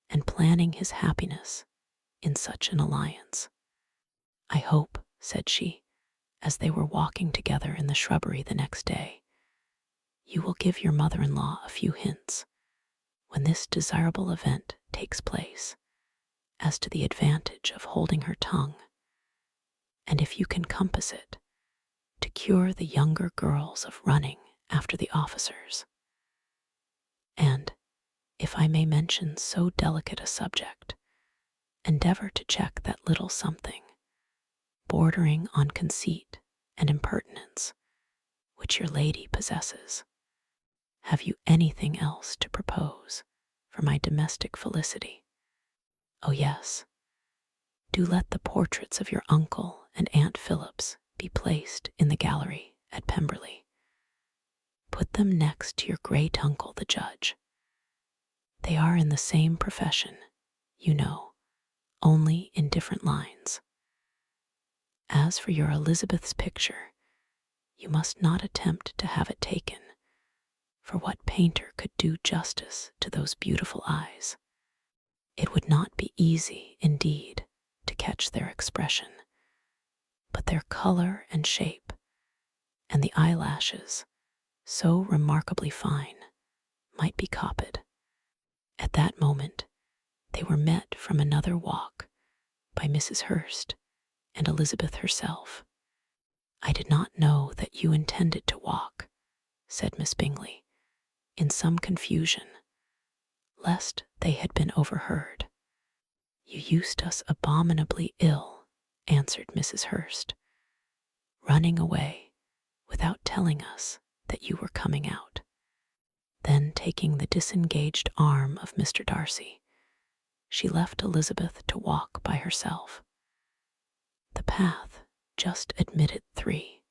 and planning his happiness in such an alliance. "I hope," said she, as they were walking together in the shrubbery the next day, "you will give your mother-in-law a few hints, when this desirable event takes place, as to the advantage of holding her tongue, and if you can compass it, to cure the younger girls of running after the officers. And, if I may mention so delicate a subject, endeavor to check that little something, bordering on conceit and impertinence, which your lady possesses. Have you anything else to propose for my domestic felicity? Oh yes, do let the portraits of your uncle and Aunt Phillips be placed in the gallery at Pemberley. Put them next to your great uncle the judge. They are in the same profession, you know, only in different lines. As for your Elizabeth's picture, you must not attempt to have it taken, for what painter could do justice to those beautiful eyes? It would not be easy, indeed, to catch their expression, but their color and shape, and the eyelashes, so remarkably fine, might be copied. At that moment, they were met from another walk by Mrs. Hurst and Elizabeth herself. "I did not know that you intended to walk," said Miss Bingley, in some confusion, lest they had been overheard. "You used us abominably ill," answered Mrs. Hurst, "running away without telling us that you were coming out." Then, taking the disengaged arm of Mr. Darcy, she left Elizabeth to walk by herself. The path just admitted 3.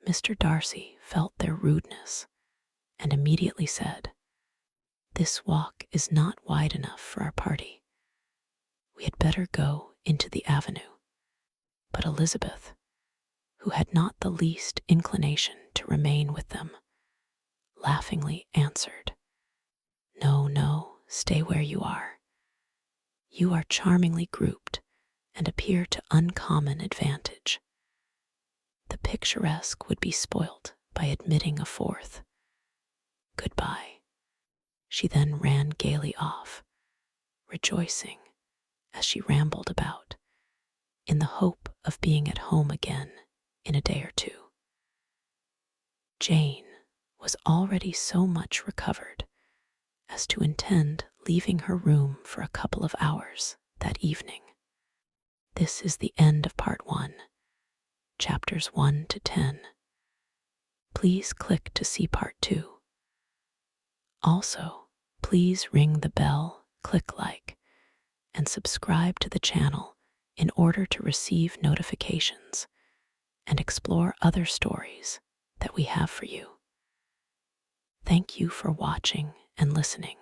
Mr. Darcy felt their rudeness and immediately said, "This walk is not wide enough for our party. We had better go into the avenue." But Elizabeth, who had not the least inclination to remain with them, laughingly answered, "No, no, stay where you are. You are charmingly grouped and appear to uncommon advantage. The picturesque would be spoilt by admitting a fourth. Goodbye." She then ran gaily off, rejoicing as she rambled about, in the hope of being at home again in a day or two. Jane was already so much recovered as to intend leaving her room for a couple of hours that evening. This is the end of part 1, chapters 1 to 10. Please click to see part 2. Also, please ring the bell, click like, and subscribe to the channel in order to receive notifications and explore other stories that we have for you. Thank you for watching and listening.